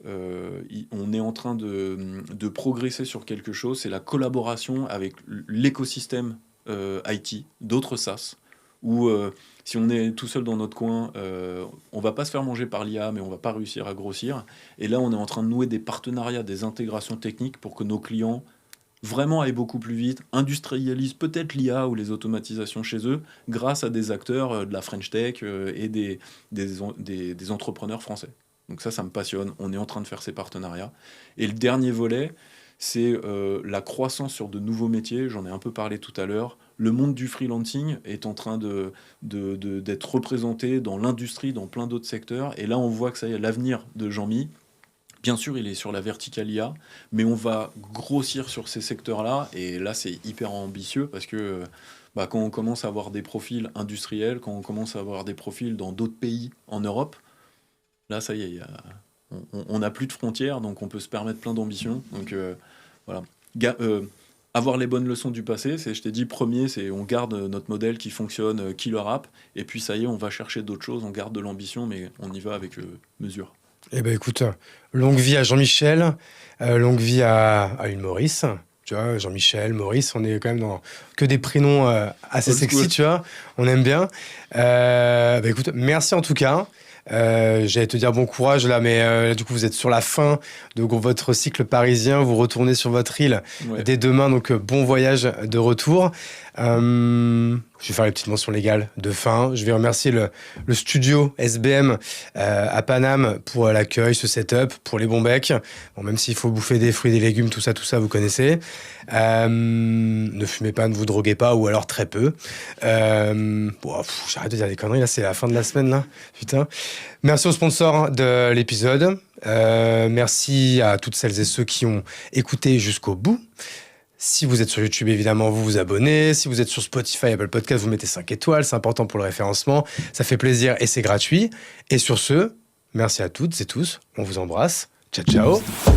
on est en train de progresser sur quelque chose, c'est la collaboration avec l'écosystème IT, d'autres SaaS, où si on est tout seul dans notre coin, on va pas se faire manger par l'IA, mais on va pas réussir à grossir. Et là, on est en train de nouer des partenariats, des intégrations techniques pour que nos clients vraiment aillent beaucoup plus vite, industrialisent peut-être l'IA ou les automatisations chez eux grâce à des acteurs de la French Tech et des entrepreneurs français. Donc ça me passionne. On est en train de faire ces partenariats. Et le dernier volet, c'est la croissance sur de nouveaux métiers. J'en ai un peu parlé tout à l'heure. Le monde du freelancing est en train d'être représenté dans l'industrie, dans plein d'autres secteurs. Et là, on voit que ça y est, l'avenir de Jean-Mi. Bien sûr, il est sur la verticale IA, mais on va grossir sur ces secteurs-là. Et là, c'est hyper ambitieux parce que quand on commence à avoir des profils industriels, quand on commence à avoir des profils dans d'autres pays en Europe, là, ça y est, on n'a plus de frontières, donc on peut se permettre plein d'ambitions. Donc voilà. Avoir les bonnes leçons du passé, je t'ai dit, premier, c'est on garde notre modèle qui fonctionne, killer app, et puis ça y est, on va chercher d'autres choses, on garde de l'ambition, mais on y va avec mesure. Eh ben écoute, longue vie à Jean-Michel, longue vie à une Maurice. Tu vois, Jean-Michel, Maurice, on est quand même dans que des prénoms assez Old sexy, school. tu vois. On aime bien. Écoute, merci en tout cas. J'allais te dire bon courage là, mais là, du coup vous êtes sur la fin de votre cycle parisien, vous retournez sur votre île Ouais. dès demain, donc bon voyage de retour. Je vais faire les petites mentions légales de fin. Je vais remercier le studio SBM à Paname pour l'accueil, ce setup, pour les bons becs. Bon, même s'il faut bouffer des fruits, des légumes, tout ça, vous connaissez. Ne fumez pas, ne vous droguez pas, ou alors très peu. J'arrête de dire des conneries, là, c'est la fin de la semaine, là. Putain. Merci aux sponsors de l'épisode. Merci à toutes celles et ceux qui ont écouté jusqu'au bout. Si vous êtes sur YouTube, évidemment, vous vous abonnez. Si vous êtes sur Spotify, Apple Podcast, vous mettez 5 étoiles. C'est important pour le référencement. Ça fait plaisir et c'est gratuit. Et sur ce, merci à toutes et tous. On vous embrasse. Ciao, ciao.